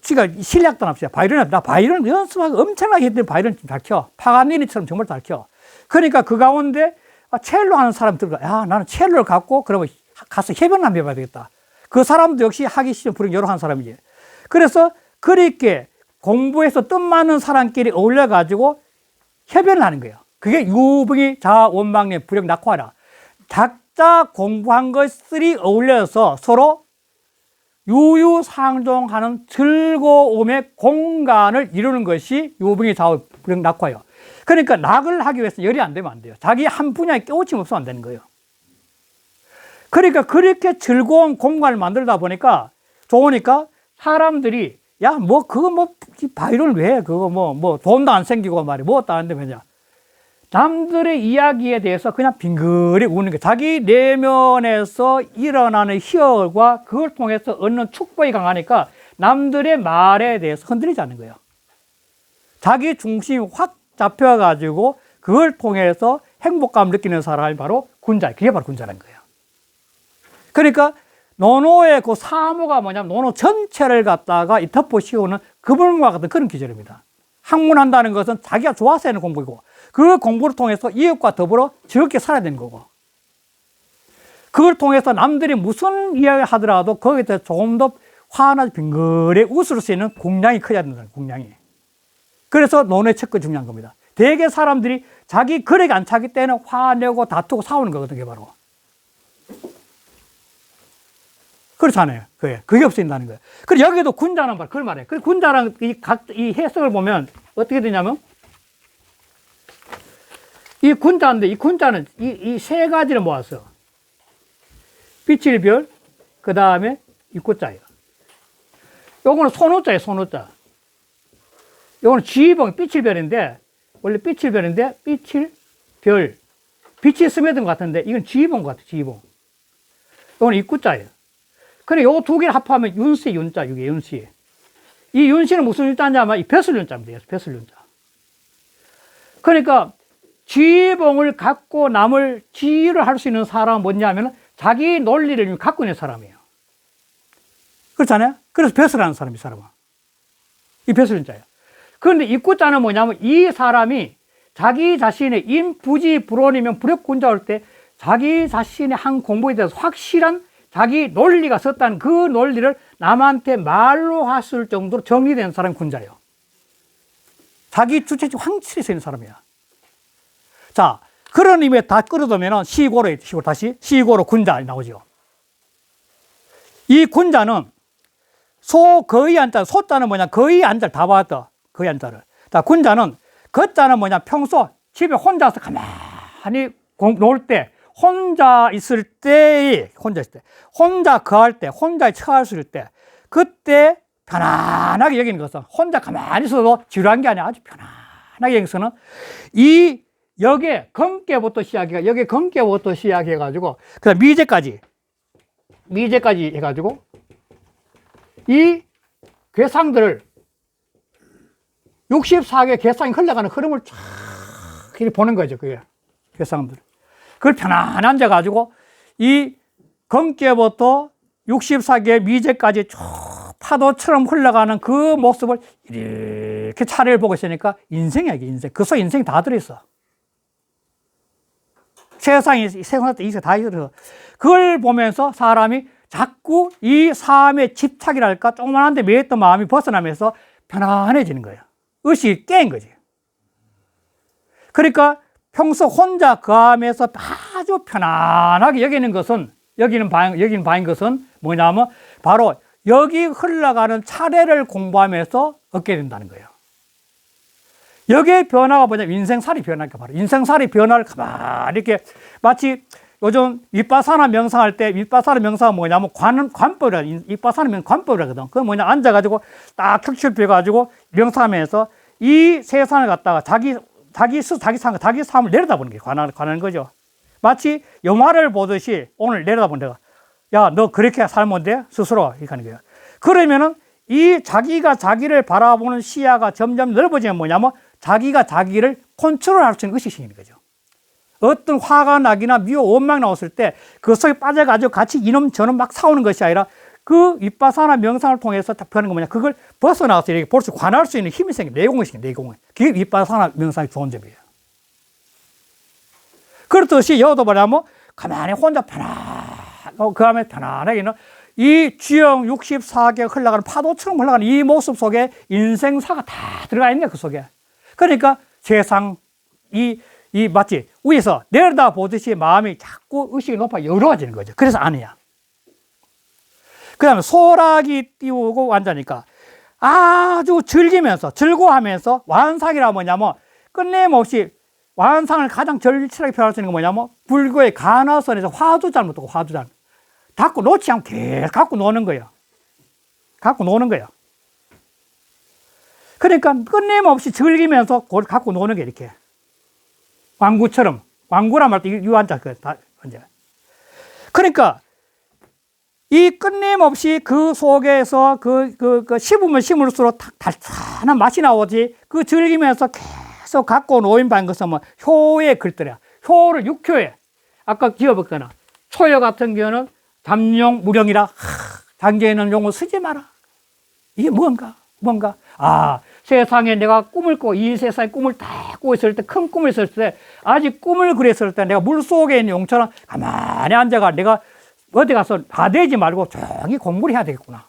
지가 실력도 없어요. 나 바이올린 연습하고 엄청나게 했더니 바이올린 잘 켜. 파가니니처럼 정말 잘 켜. 그러니까 그 가운데 첼로 하는 사람 들어가. 야, 나는 첼로를 갖고 그러면 가서 협연을 한번 해봐야 되겠다. 그 사람도 역시 학이 시험 불행 여러 한 사람이지. 그래서 그렇게 공부해서 뜻 맞는 사람끼리 어울려가지고 협연을 하는 거예요. 그게 유봉이 자원망내 불행 낙화라. 각자 공부한 것들이 어울려서 서로 유유상종하는 즐거움의 공간을 이루는 것이 유봉이 자원 불행 낙화예요. 그러니까 낙을 하기 위해서 열이 안 되면 안 돼요. 자기 한 분야에 깨우침이 없으면 안 되는 거예요. 그러니까 그렇게 즐거운 공간을 만들다 보니까 좋으니까 사람들이 야, 바이올린 왜 돈도 안 생기고 말이야. 뭐도 안 되면 남들의 이야기에 대해서 그냥 빙그리 우는 거예요. 자기 내면에서 일어나는 희열과 그걸 통해서 얻는 축복이 강하니까 남들의 말에 대해서 흔들리지 않는 거예요. 자기 중심이 확 잡혀가지고 그걸 통해서 행복감을 느끼는 사람이 바로 군자. 그게 바로 군자라는 거예요. 그러니까 노노의 그 사모가 뭐냐면 노노 전체를 갖다가 이 덮어 씌우는 그물과 같은 그런 기절입니다. 학문한다는 것은 자기가 좋아서 하는 공부이고 그 공부를 통해서 이웃과 더불어 즐겁게 살아야 되는 거고 그걸 통해서 남들이 무슨 이야기를 하더라도 거기에 대해서 조금 더 환하게 빙그레 웃을 수 있는 공량이 커야 된다는 공량이. 그래서 논의 첫 번 중요한 겁니다. 대개 사람들이 자기 거래가 안 차기 때문에 화내고 다투고 싸우는 거거든요. 그게 바로. 그렇잖아요. 그게 없어진다는 거예요. 그리고 여기도 군자는 말, 그걸 말해요. 그리고 군자랑 이 해석을 보면 어떻게 되냐면, 이 군자인데, 이 군자는 이 세 가지를 모았어. 빛일별, 그 다음에 입구자예요. 요거는 손우자예요, 손우자. 요거는 지휘봉, 빛일별인데, 원래 빛일별인데, 빛일별. 빛이 스며든 것 같은데, 이건 지휘봉 같아, 지휘봉. 요거는 입구자예요. 그래, 요 두 개를 합하면 윤씨, 윤자, 이게 윤씨. 이 윤씨는 무슨 윤자냐면 이 벼슬 윤자입니다. 벼슬 윤자. 그러니까 지휘봉을 갖고 남을 지휘를 할 수 있는 사람은 뭐냐면 자기 논리를 갖고 있는 사람이에요. 그렇잖아요? 그래서 벼슬하는 사람이 사람은. 이 벼슬 윤자예요. 그런데 입구자는 뭐냐면 이 사람이 자기 자신의 인부지불원이면 불역군자일 때 자기 자신의 한 공부에 대해서 확실한 자기 논리가 썼다는 그 논리를 남한테 말로 했을 정도로 정리된 사람이 군자예요. 자기 주체적 확실히 서 있는 사람이야. 자, 그런 의미에 다 끌어들면 시고로 다시 시고로 군자 나오죠. 이 군자는 거의 한자, 소자는 뭐냐, 거의 한자를 다 봤다. 거의 한자를. 자, 군자는 거자는 뭐냐, 평소 집에 혼자서 가만히 놀 때, 혼자 있을 때, 혼자 거할 때, 혼자 처했을 때, 그때 편안하게 여기는 것은 혼자 가만히 있어도 지루한 게 아니라 아주 편안하게 여기서는 이 여기에 건께부터 시작해가지고, 그 다음 미제까지 해가지고, 이 괴상들을 64개 괴상이 흘러가는 흐름을 쫙 이렇게 보는 거죠. 그게 괴상들. 그걸 편안히 앉아가지고 이 경계부터 64개 미제까지 쭉 파도처럼 흘러가는 그 모습을 이렇게 차례를 보고 있으니까 인생이야, 이게 인생. 그 속에 인생이 다 들어있어. 세상에 다 들어있어. 그걸 보면서 사람이 자꾸 이 삶의 집착이랄까 조그만한 데 매였던 마음이 벗어나면서 편안해지는 거예요. 의식이 깨인 거지. 그러니까 평소 혼자 거하면서 아주 편안하게 여기는 바인 것은 뭐냐면 바로 여기 흘러가는 차례를 공부하면서 얻게 된다는 거예요. 여기에 변화가 뭐냐면 인생살이 변화니까 바로 인생살이 변화를 가만히 이렇게 마치 요즘 윗바사나 명상할 때 윗바사나 명상은 뭐냐면 관법이라 윗바사나 관법이라거든. 그건 뭐냐 앉아가지고 딱 척추펴가지고 명상하면서 이 세상을 갖다가 자기 삶을 내려다보는 게 관하는 거죠. 마치 영화를 보듯이 오늘 내려다보는 데가 야, 너 그렇게 살면 돼? 스스로 이렇게 하는 거예요. 그러면은 이 자기가 자기를 바라보는 시야가 점점 넓어지면 뭐냐면 자기가 자기를 컨트롤할 수 있는 의식이 생기는 거죠. 어떤 화가 나기나 미워 원망이 나왔을 때 그 속에 빠져가지고 같이 이놈 저놈 막 싸우는 것이 아니라 그 윗바사나 명상을 통해서 답하는 거 뭐냐 그걸 벗어나서 이렇게 볼 수 관할 수 있는 힘이 생겨 내공이 생겨 내공이 그게 윗바사나 명상의 좋은 점이에요. 그렇듯이 여도 뭐냐면 가만히 혼자 편안하고 그 다음에 편안하게는 이 주영 64개 흘러가는 파도처럼 흘러가는 이 모습 속에 인생사가 다 들어가 있네 그 속에. 그러니까 세상 마치 위에서 내려다 보듯이 마음이 자꾸 의식이 높아 여로워지는 거죠. 그래서 아니야. 그 다음에 소락이 띄우고 앉으니까 아주 즐거워하면서 완상이라 뭐냐면 끝내없이 완상을 가장 절실하게 표현할 수 있는 건 뭐냐면 불교의 간화선에서 화두잔부터 화두잔. 갖고 놓지 않고 계속 갖고 노는 거예요. 그러니까 끝내없이 즐기면서 그걸 갖고 노는 게 이렇게. 왕구처럼. 왕구란 말도 유한자, 그러니까 이 끝내없이 그 속에서 씹으면 씹을수록 달달한 맛이 나오지 그 즐기면서 계속 갖고 놓인 바인 것은 뭐 효의 글들이야. 효를 육효에. 아까 기어봤거나 초효 같은 경우는 잠용 무령이라 장기에는 용어 쓰지 마라. 이게 뭔가? 세상에 내가 꿈을 꾸고 이 세상에 꿈을 다 꾸고 있을 때 큰 꿈을 있을 때 아직 꿈을 그렸을 때 내가 물속에 있는 용처럼 가만히 앉아가 내가 어디 가서 다대지 말고 조용히 공부를 해야 되겠구나.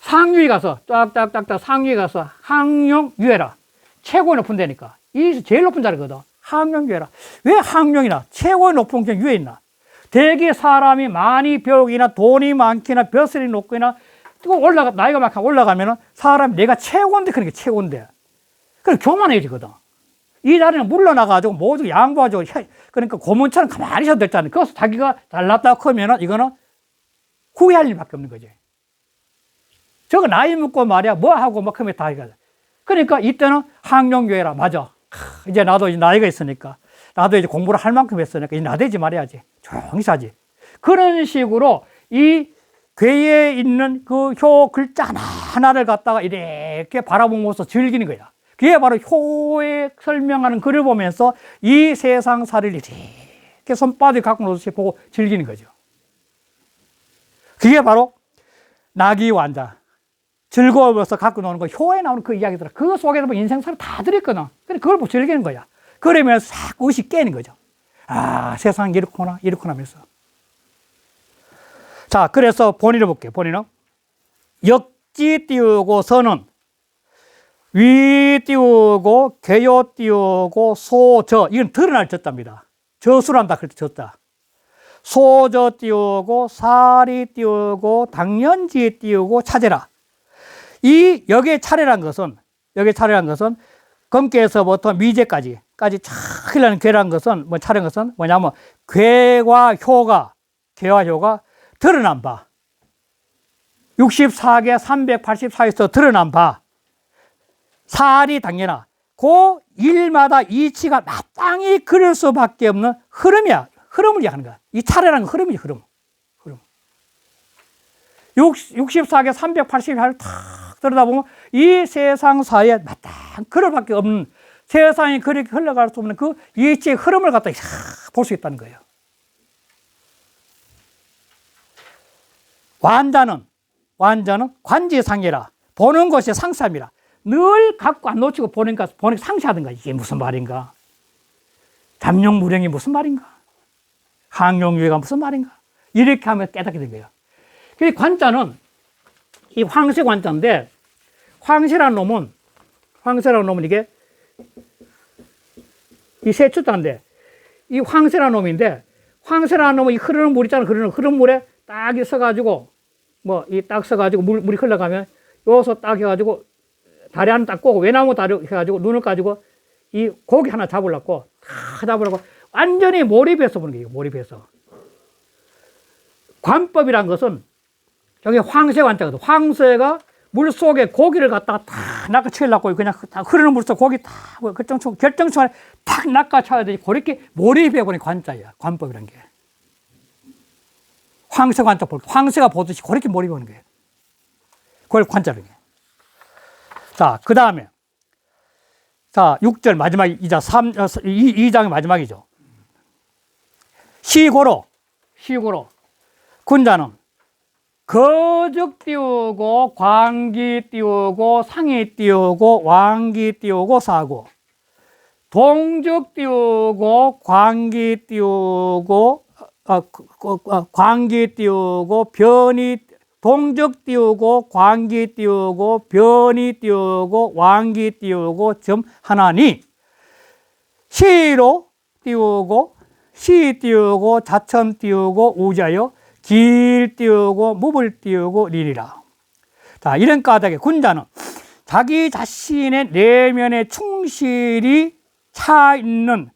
상유에 가서 딱딱딱딱 상유에 가서 항용유해라. 최고 높은 데니까. 이 제일 높은 자리거든. 항용유해라. 왜 항용이나 최고의 높은 게 유해 있나? 대개 사람이 많이 벽이나 돈이 많기나 벼슬이 높거나 또 나이가 막 올라가면은 사람이 내가 최고인데 그런 게 최고인데. 그래, 교만해지거든. 이 자리는 물러나가지고 모두 양보하죠. 그러니까 고문처럼 가만히 있어도 됐잖아요. 그래서 자기가 잘났다고 크면은 이거는 후회할 일밖에 없는 거지. 저거 나이 먹고 말이야, 뭐 하고 막 하면 다 이거야. 그러니까 이때는 항용교회라. 맞아. 이제 나도 이제 나이가 있으니까. 나도 이제 공부를 할 만큼 했으니까 이제 나대지 말아야지. 조용히 사지. 그런 식으로 이 괴에 있는 그 효 글자 하나를 갖다가 이렇게 바라보면서 즐기는 거야. 그게 바로 효에 설명하는 글을 보면서 이 세상사를 이렇게 손바닥에 갖고 놓듯이 보고 즐기는 거죠. 그게 바로 낙이완자. 즐거워서 갖고 노는 거, 효에 나오는 그 이야기들. 그 속에서 인생사를 다 들었거든. 그걸 보고 즐기는 거야. 그러면서 자꾸 의식 깨는 거죠. 아, 세상이 이렇구나 하면서. 자, 그래서 본의를 볼게요. 본의는 역지 띄우고 서는 위 띄우고 개요 띄우고 소저 이건 드러날 졌답니다. 저수란다 그럴 때 졌다. 소저 띄우고 사리 띄우고 당연지 띄우고 차제라. 이 역의 차례란 것은 검께서부터 미제까지 촥 흘러는 괴란 것은 차례란 것은 뭐냐면 괴와 효가 드러난 바 64개 384에서 드러난 바 살이 당연하 그 일마다 이치가 마땅히 그럴 수밖에 없는 흐름이야. 흐름을 이야기하는 거야. 이 차례라는 건 흐름이지. 흐름 64개 388을 탁 들여다보면 이 세상 사이에 마땅 그럴 밖에 없는, 세상이 그렇게 흘러갈 수 없는 그 이치의 흐름을 갖다 볼 수 있다는 거예요. 완자는 관지상이라, 보는 것이 상삼이라. 늘 갖고 안 놓치고 보니까 상시하든가. 이게 무슨 말인가? 잠룡무령이 무슨 말인가? 항용유해가 무슨 말인가? 이렇게 하면 깨닫게 된 거예요. 그 관자는 이 황새관자인데, 황새라는 놈은 이게 이 세추자인데, 이 황새라는 놈인데, 황새라는 놈은 이 흐르는 물 있잖아요. 흐르는 물에 딱 서가지고, 이 딱 서가지고 물이 흘러가면 여기서 딱 해가지고 다리 하나 딱 꼬고, 외나무 다리 해가지고 눈을 가지고 이 고기 하나 잡으려고 다 잡으려고 완전히 몰입해서 보는 거예요. 몰입해서. 관법이란 것은 여기 황새관자거든. 황새가 물 속에 고기를 갖다가 탁 낚아채려고 그냥 다 흐르는 물 속 고기 탁 결정충 안에 탁 낚아쳐야 되지. 그렇게 몰입해 보는 관자야. 관법이란 게. 황새관자 황새가 보듯이 그렇게 몰입해 보는 거예요. 그걸 관자라는 거예요. 자, 그 다음에. 자, 6절 마지막이자 2장의 마지막이죠. 시고로. 군자는 거적 띄우고, 광기 띄우고, 상이 띄우고, 왕기 띄우고, 사고. 동적 띄우고, 광기 띄우고, 광기 띄우고, 동적 띄우고, 광기 띄우고, 변이 띄우고, 왕기 띄우고, 점 하나니, 시로 띄우고, 시 띄우고, 자천 띄우고, 우자여, 길 띄우고, 묵을 띄우고, 리리라. 자, 이런 까닭에 군자는 자기 자신의 내면에 충실히 차 있는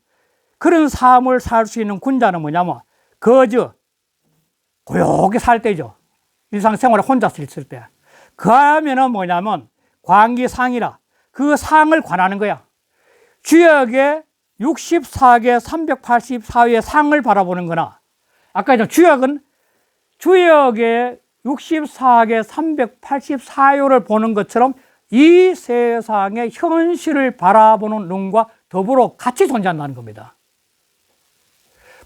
그런 삶을 살 수 있는 군자는 뭐냐면, 거저, 고요하게 살 때죠. 일상생활에 혼자 있을 때. 그 하면은 뭐냐면, 광기상이라. 그 상을 관하는 거야. 주역의 64개 384회의 상을 바라보는 거나, 아까 주역은 주역의 64개 384요를 보는 것처럼 이 세상의 현실을 바라보는 눈과 더불어 같이 존재한다는 겁니다.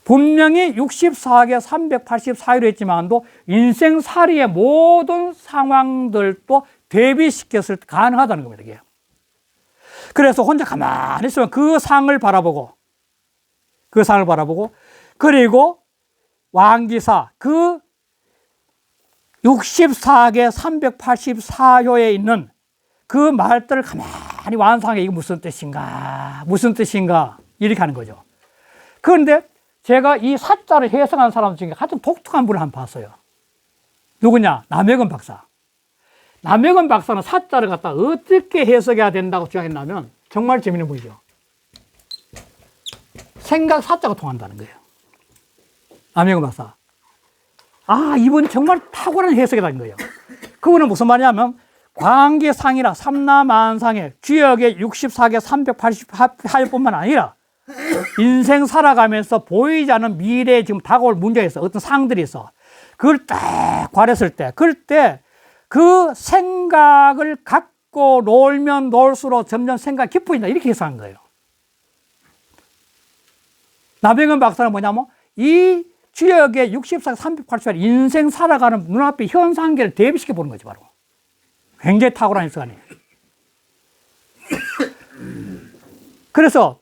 분명히 64개 384요로 했지만도 인생살이의 모든 상황들도 대비시켰을 때 가능하다는 겁니다. 이게. 그래서 혼자 가만히 있으면 그 상을 바라보고, 그리고 왕기사, 그 64개 384요에 있는 그 말들을 가만히 완성해. 이게 무슨 뜻인가, 이렇게 하는 거죠. 그런데 제가 이 사자를 해석한 사람 중에 가장 독특한 분을 한번 봤어요. 누구냐? 남혁은 박사. 남혁은 박사는 사자를 갖다 어떻게 해석해야 된다고 주장했냐면 정말 재밌는 분이죠. 생각 사자가 통한다는 거예요. 남혁은 박사. 아, 이분 정말 탁월한 해석이라는 거예요. 그분은 무슨 말이냐면, 광계상이라 삼라만상의 주역의 64개 388뿐만 아니라 인생 살아가면서 보이지 않는 미래에 지금 다가올 문제가 있어. 어떤 상들이 있어. 그걸 딱 관했을 때, 그럴 때 그 생각을 갖고 놀면 놀수록 점점 생각이 깊어진다. 이렇게 해석한 거예요. 남영은 박사는 뭐냐면, 이 주역의 64개 388 인생 살아가는 눈앞에 현상계를 대비시켜 보는 거지, 바로. 굉장히 탁월한 해석이에요. 그래서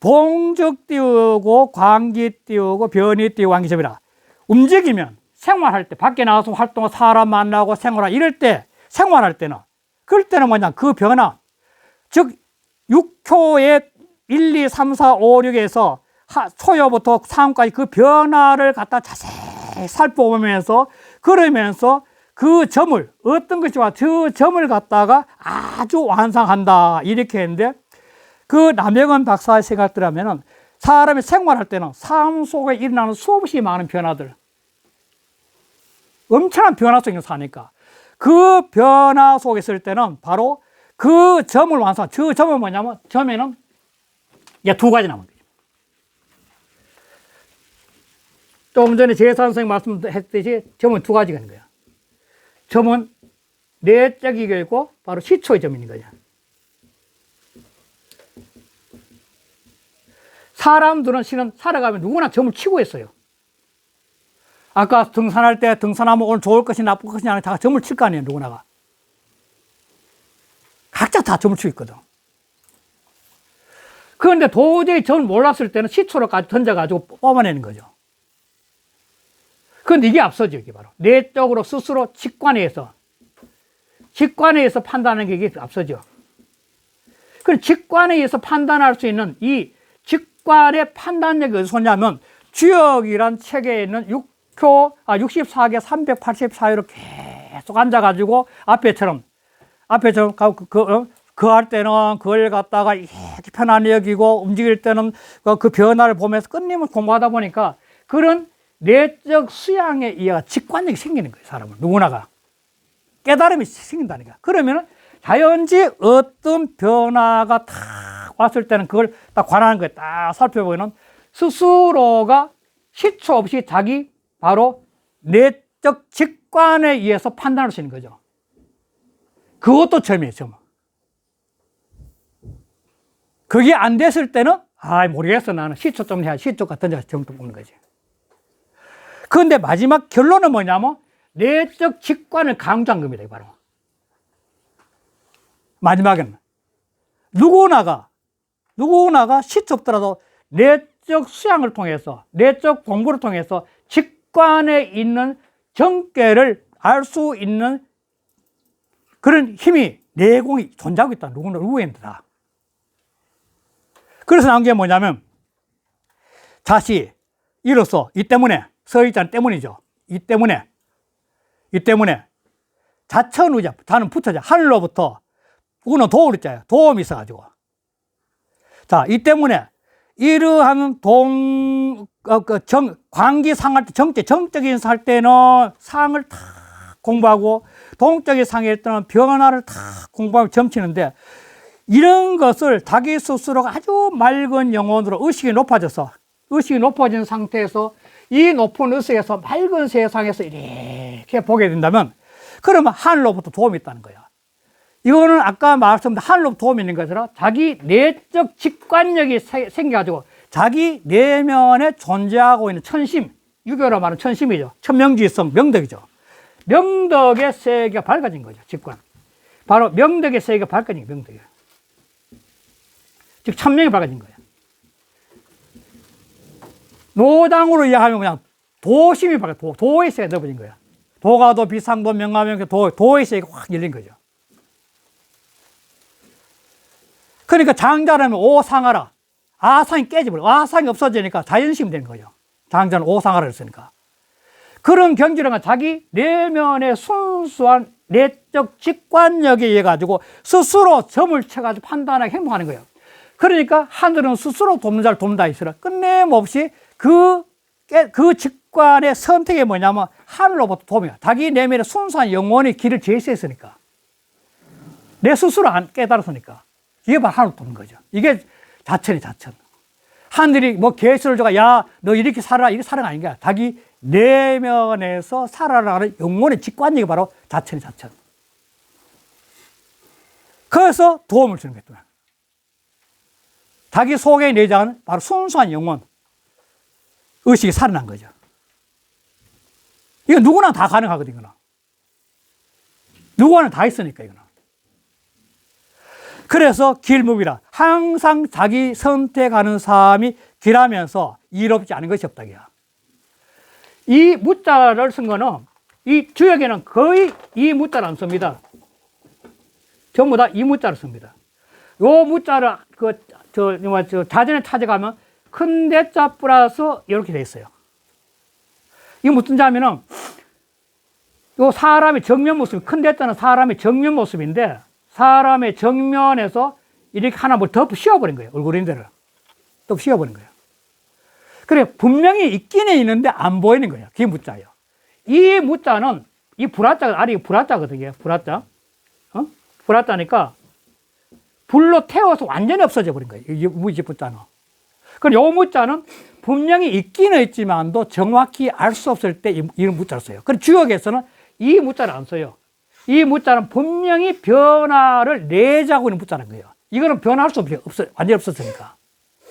동적 띄우고, 광기 띄우고, 변이 띄우고, 왕기점이라. 움직이면, 생활할 때, 밖에 나가서 활동하고, 사람 만나고, 생활하고, 이럴 때, 생활할 때는, 그럴 때는 뭐냐, 그 변화. 즉, 6초의 1, 2, 3, 4, 5, 6에서 초요부터 상까지 그 변화를 갖다 자세히 살펴보면서, 그러면서 그 점을, 어떤 것이와 그 점을 갖다가 아주 완성한다. 이렇게 했는데, 그 남혁은 박사의 생각들 하면은 사람이 생활할 때는 삶 속에 일어나는 수없이 많은 변화들, 엄청난 변화 속에 사니까 그 변화 속에 있을 때는 바로 그 점을 완성, 그 점은 뭐냐면, 점에는 이제 두 가지 남은 거죠. 조금 전에 제 선생님 말씀했듯이 점은 두 가지가 있는 거예요. 점은 내적이고 바로 시초의 점이 있는 거죠. 사람들은 실은 살아가면 누구나 점을 치고 있어요. 아까 등산할 때 등산하면 오늘 좋을 것이 나쁠 것이 아니라 다 점을 칠 거 아니에요, 누구나가. 각자 다 점을 치고 있거든. 그런데 도저히 점을 몰랐을 때는 시초로까지 던져가지고 뽑아내는 거죠. 그런데 이게 앞서죠, 이게 바로. 내적으로 스스로 직관에 의해서 판단하는 게 이게 앞서죠. 그 직관에 의해서 판단할 수 있는 이 직관의 판단력이 어디서 오냐면 주역이란 책에 있는 64개 384회로 계속 앉아가지고 앞에처럼 그 할 때는 그걸 갖다가 이렇게 편안히 여기고 움직일 때는 그 변화를 보면서 끊임없이 공부하다 보니까 그런 내적 수양에 의해 직관력이 생기는 거예요, 사람은. 누구나가. 깨달음이 생긴다니까. 그러면 자연지 어떤 변화가 탁 왔을 때는 그걸 딱 관하는 거예요. 딱 살펴보면 스스로가 시초 없이 자기 바로 내적 직관에 의해서 판단할 수 있는 거죠. 그것도 점이에요, 점. 그게 안 됐을 때는 모르겠어, 나는 시초 좀 해야 시초가 던져서 점을 뽑는 거지. 그런데 마지막 결론은 뭐냐면 내적 직관을 강조한 겁니다, 바로. 마지막에는 누구나가 시초 없더라도 내적 수양을 통해서 내적 공부를 통해서 직관에 있는 정계를 알 수 있는 그런 힘이 내공이 존재하고 있다. 누구에게나 다. 그래서 나온 게 뭐냐면 다시 이로써 이 때문에 서의자는 때문이죠. 이 때문에 자천의자 자는 붙어져 하늘로부터 우는 도를 자요. 도움이 있어가지고 자, 이 때문에 이러한 광기상할 때 정적인 살 때는 상을 다 공부하고 동적인 상일 때는 변화를 다 공부하고 점치는데 이런 것을 자기 스스로가 아주 맑은 영혼으로 의식이 높아진 상태에서 이 높은 의식에서 맑은 세상에서 이렇게 보게 된다면 그러면 하늘로부터 도움이 있다는 거야. 이거는 아까 말씀드린 하늘로부터 도움이 있는 것처럼 자기 내적 직관력이 생겨가지고 자기 내면에 존재하고 있는 천심, 유교로 말하는 천심이죠. 천명지성, 명덕이죠. 명덕의 세계가 밝아진 거죠, 직관. 바로 명덕의 세계가 밝아진 게 명덕이에요. 즉, 천명이 밝아진 거예요. 노장으로 이야기하면 그냥 도심이 밝아진 거예요. 도의 세계가 넓어진 거예요. 도가도, 비상도, 명가명, 도의 세계가 확 열린 거죠. 그러니까 장자라면 오상하라. 아상이 깨져버려. 아상이 없어지니까 자연심이 되는 거죠. 장자는 오상하라를 쓰니까. 그런 경지랑은 자기 내면의 순수한 내적 직관력에 의해 가지고 스스로 점을 쳐가지고 판단하고 행동하는 거예요. 그러니까 하늘은 스스로 돕는 자를 돕는다 있으라. 끝내없이 그 직관의 선택이 뭐냐면 하늘로부터 도움이야. 자기 내면의 순수한 영혼의 길을 제시했으니까. 내 스스로 안 깨달았으니까. 이게 바로 하늘 돕는 거죠. 이게 자천이 자천. 하늘이 뭐 계시를 줘가 야, 너 이렇게 살아라. 이렇게 살아가 아닌 거야. 자기 내면에서 살아나가는 영혼의 직관력이 바로 자천이 자천. 그래서 도움을 주는 거예요. 자기 속에 내장은 바로 순수한 영혼, 의식이 살아난 거죠. 이거 누구나 다 가능하거든요. 누구나 다 있으니까, 이거는. 그래서 길무비라. 항상 자기 선택하는 삶이 길하면서 이롭지 않은 것이 없다. 이 무자를 쓴 거는 이 주역에는 거의 이 무자를 안 씁니다. 전부 다 이 무자를 씁니다. 요 무자를 자전에 찾아가면 큰 대자 플러스 이렇게 돼 있어요. 이게 무슨 자면은 요 사람의 정면 모습, 큰 대자는 사람의 정면 모습인데 사람의 정면에서 이렇게 하나 뭐 덮어 씌워버린 거예요. 얼굴인데를 덮어 씌워버린 거예요. 그래, 분명히 있기는 있는데 안 보이는 거예요. 그게 무자예요. 이 무자는, 이 불화자가, 아니, 불화자거든요. 불화자. 불화자니까 불로 태워서 완전히 없어져 버린 거예요. 이 무자는. 그럼 요 무자는 분명히 있기는 있지만도 정확히 알 수 없을 때 이런 무자를 써요. 그럼 주역에서는 이 무자를 안 써요. 이 무자는 분명히 변화를 내자고 있는 무자는 거예요. 이거는 변화할 수 없어요. 완전히 없었으니까.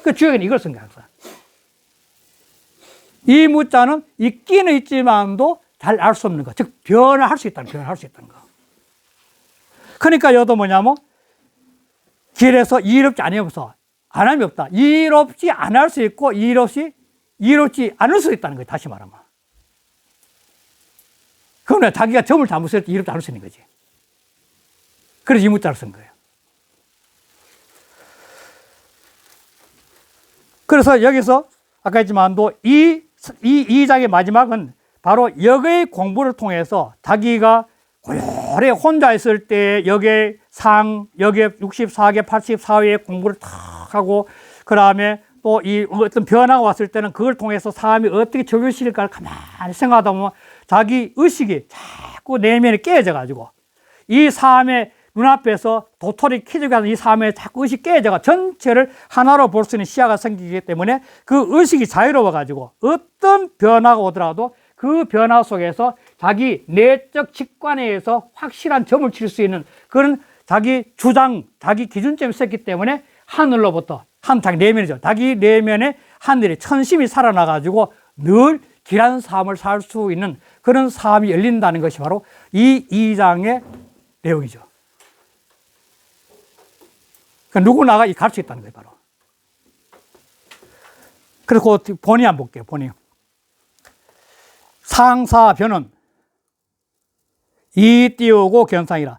그 주역에는 이걸 쓴 거야, 항상. 이 무자는 있기는 있지만도 잘 알 수 없는 거. 즉, 변화할 수 있다는 거. 그러니까 여도 뭐냐면, 길에서 이롭지 않으면서, 안함이 없다. 이롭지 않을 수 있고, 이롭지 않을 수 있다는 거예요, 다시 말하면. 그러면 자기가 점을 잘못했을 때 이롭지 않을 수 있는 거지. 그래서 이 무자를 쓴 거예요. 그래서 여기서 아까 했지만도 이 장의 마지막은 바로 역의 공부를 통해서 자기가 고요히 혼자 있을 때 역의 64개, 84회의 공부를 탁 하고 그 다음에 또 이 어떤 변화가 왔을 때는 그걸 통해서 사람이 어떻게 적용시킬까를 가만히 생각하다 보면 자기 의식이 자꾸 내면에 깨어져 가지고 이 삶의 눈앞에서 도토리 키즈가 하는 이 삶에 자꾸 의식이 깨어져가 전체를 하나로 볼 수 있는 시야가 생기기 때문에 그 의식이 자유로워 가지고 어떤 변화가 오더라도 그 변화 속에서 자기 내적 직관에 의해서 확실한 점을 칠 수 있는 그런 자기 주장, 자기 기준점이 있었기 때문에 하늘로부터 자기 내면이죠. 자기 내면에 하늘이 천심이 살아나가지고 늘 길한 삶을 살 수 있는 그런 삶이 열린다는 것이 바로 이 2장의 내용이죠. 그러니까 누구나가 갈 수 있다는 거예요, 바로. 그래서 그 본의 한번 볼게요, 본의. 상사변은 이 띄우고 견상이라.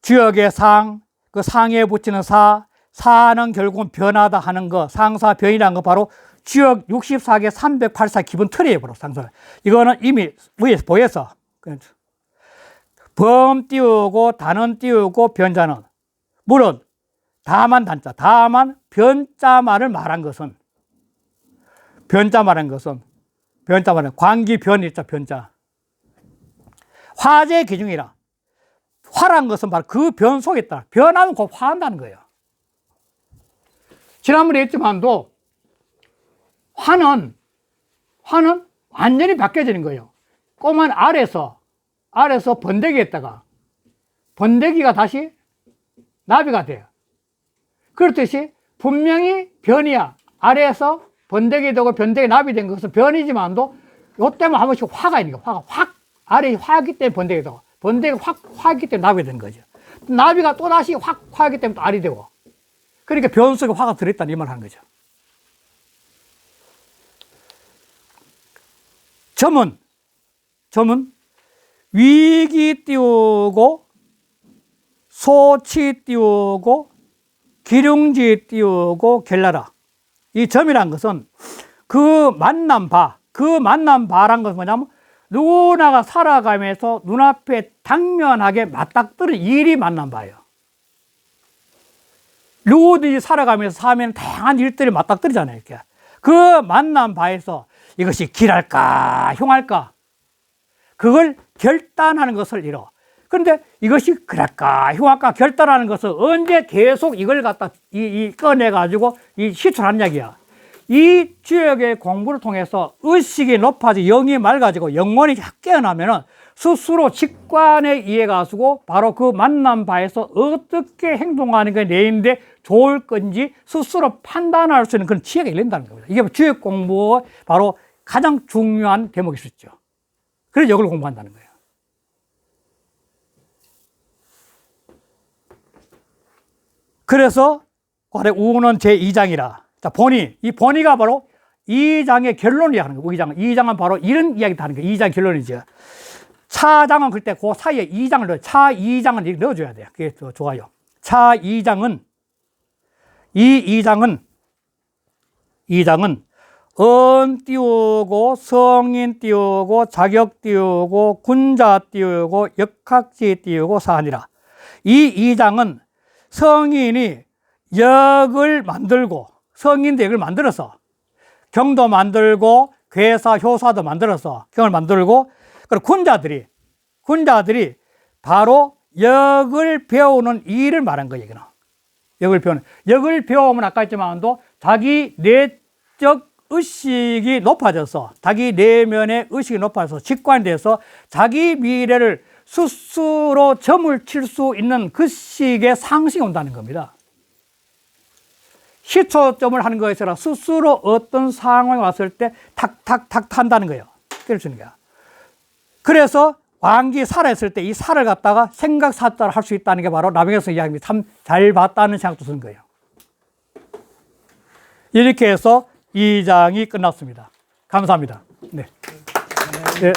주역의 상, 그 상에 붙이는 사는 결국은 변하다 하는 거, 상사변이라는 거 바로 주역 64개 384 기본 틀이에요, 바로 상사. 이거는 이미 위에서 보여서. 범 띄우고 단은 띄우고 변자는 물론 다만 단자, 다만 변자만을 말한 것은 관기 변일자 변자. 화제 기중이라. 화란 것은 바로 그 변 속에 있다. 변하면 곧 화한다는 거예요. 지난번에 했지만도 화는 완전히 바뀌어지는 거예요. 꼬만 알에서 번데기 했다가 번데기가 다시 나비가 돼요. 그렇듯이 분명히 변이야. 아래에서 번데기 되고 변데기 나비 된 것은 변이지만도 요 때문에 한 번씩 화가 있는 거예요. 화가 확 아래에 화기 때문에 번데기 되고 번데기가 확 화기 때문에 나비 되는 거죠. 나비가 또 다시 확 화기 때문에 또 알이 되고 그러니까 변 속에 화가 들어있다는 이 말을 하는 거죠. 점은 위기 띄우고 소치 띄우고 기륭지 띄우고 결나라. 이 점이란 것은 그 만난 바란 것은 뭐냐면 누구나가 살아가면서 눈앞에 당면하게 맞닥뜨린 일이 만난 바예요. 누구든지 살아가면서 사면 다양한 일들이 맞닥뜨리잖아요. 이렇게. 그 만난 바에서 이것이 길할까 흉할까 그걸 결단하는 것을 이뤄. 그런데 이것이 그럴까 흉할까 결단하는 것을 언제 계속 이걸 갖다 꺼내가지고 시출하는 이야기야. 이 주역의 공부를 통해서 의식이 높아지고 영이 맑아지고 영혼이 깨어나면은 스스로 직관에 의해 가지고 바로 그 만난 바에서 어떻게 행동하는 게 내인데 좋을 건지 스스로 판단할 수 있는 그런 지혜가 열린다는 겁니다. 이게 주역 공부의 바로 가장 중요한 대목일 수 있죠. 그래서 역을 공부한다는 거예요. 그래서 우는 제2장이라. 자, 이 본의가 바로 2장의 결론을 이야기하는 거예요. 2장은 바로 이런 이야기를 하는 거예요. 2장 결론이죠. 차장은 그때 그 사이에 2장을 넣어요. 차 2장을 넣어줘야 돼요. 그게 더 좋아요. 차 2장은, 이 2장은 은 띄우고, 성인 띄우고, 자격 띄우고, 군자 띄우고, 역학지 띄우고, 사하니라. 이 2장은 성인이 역을 만들고, 성인도 역을 만들어서, 경도 만들고, 괴사, 효사도 만들어서, 경을 만들고, 그리고 군자들이 바로 역을 배우는 일을 말한 거예요, 여기는. 역을 배우면 아까 했지만도 자기 내적 의식이 높아져서, 자기 내면의 의식이 높아져서 직관돼서 자기 미래를 스스로 점을 칠 수 있는 그 시기에 상승이 온다는 겁니다. 시초점을 하는 것이 아니라 스스로 어떤 상황이 왔을 때 탁탁탁 한다는 거예요. 때려주는 거야. 그래서 왕기 살아있을 때 이 살을 갖다가 생각사자를 할 수 있다는 게 바로 남에게서 이야기입니다. 참 잘 봤다는 생각도 드는 거예요. 이렇게 해서 2장이 끝났습니다. 감사합니다. 네. 네.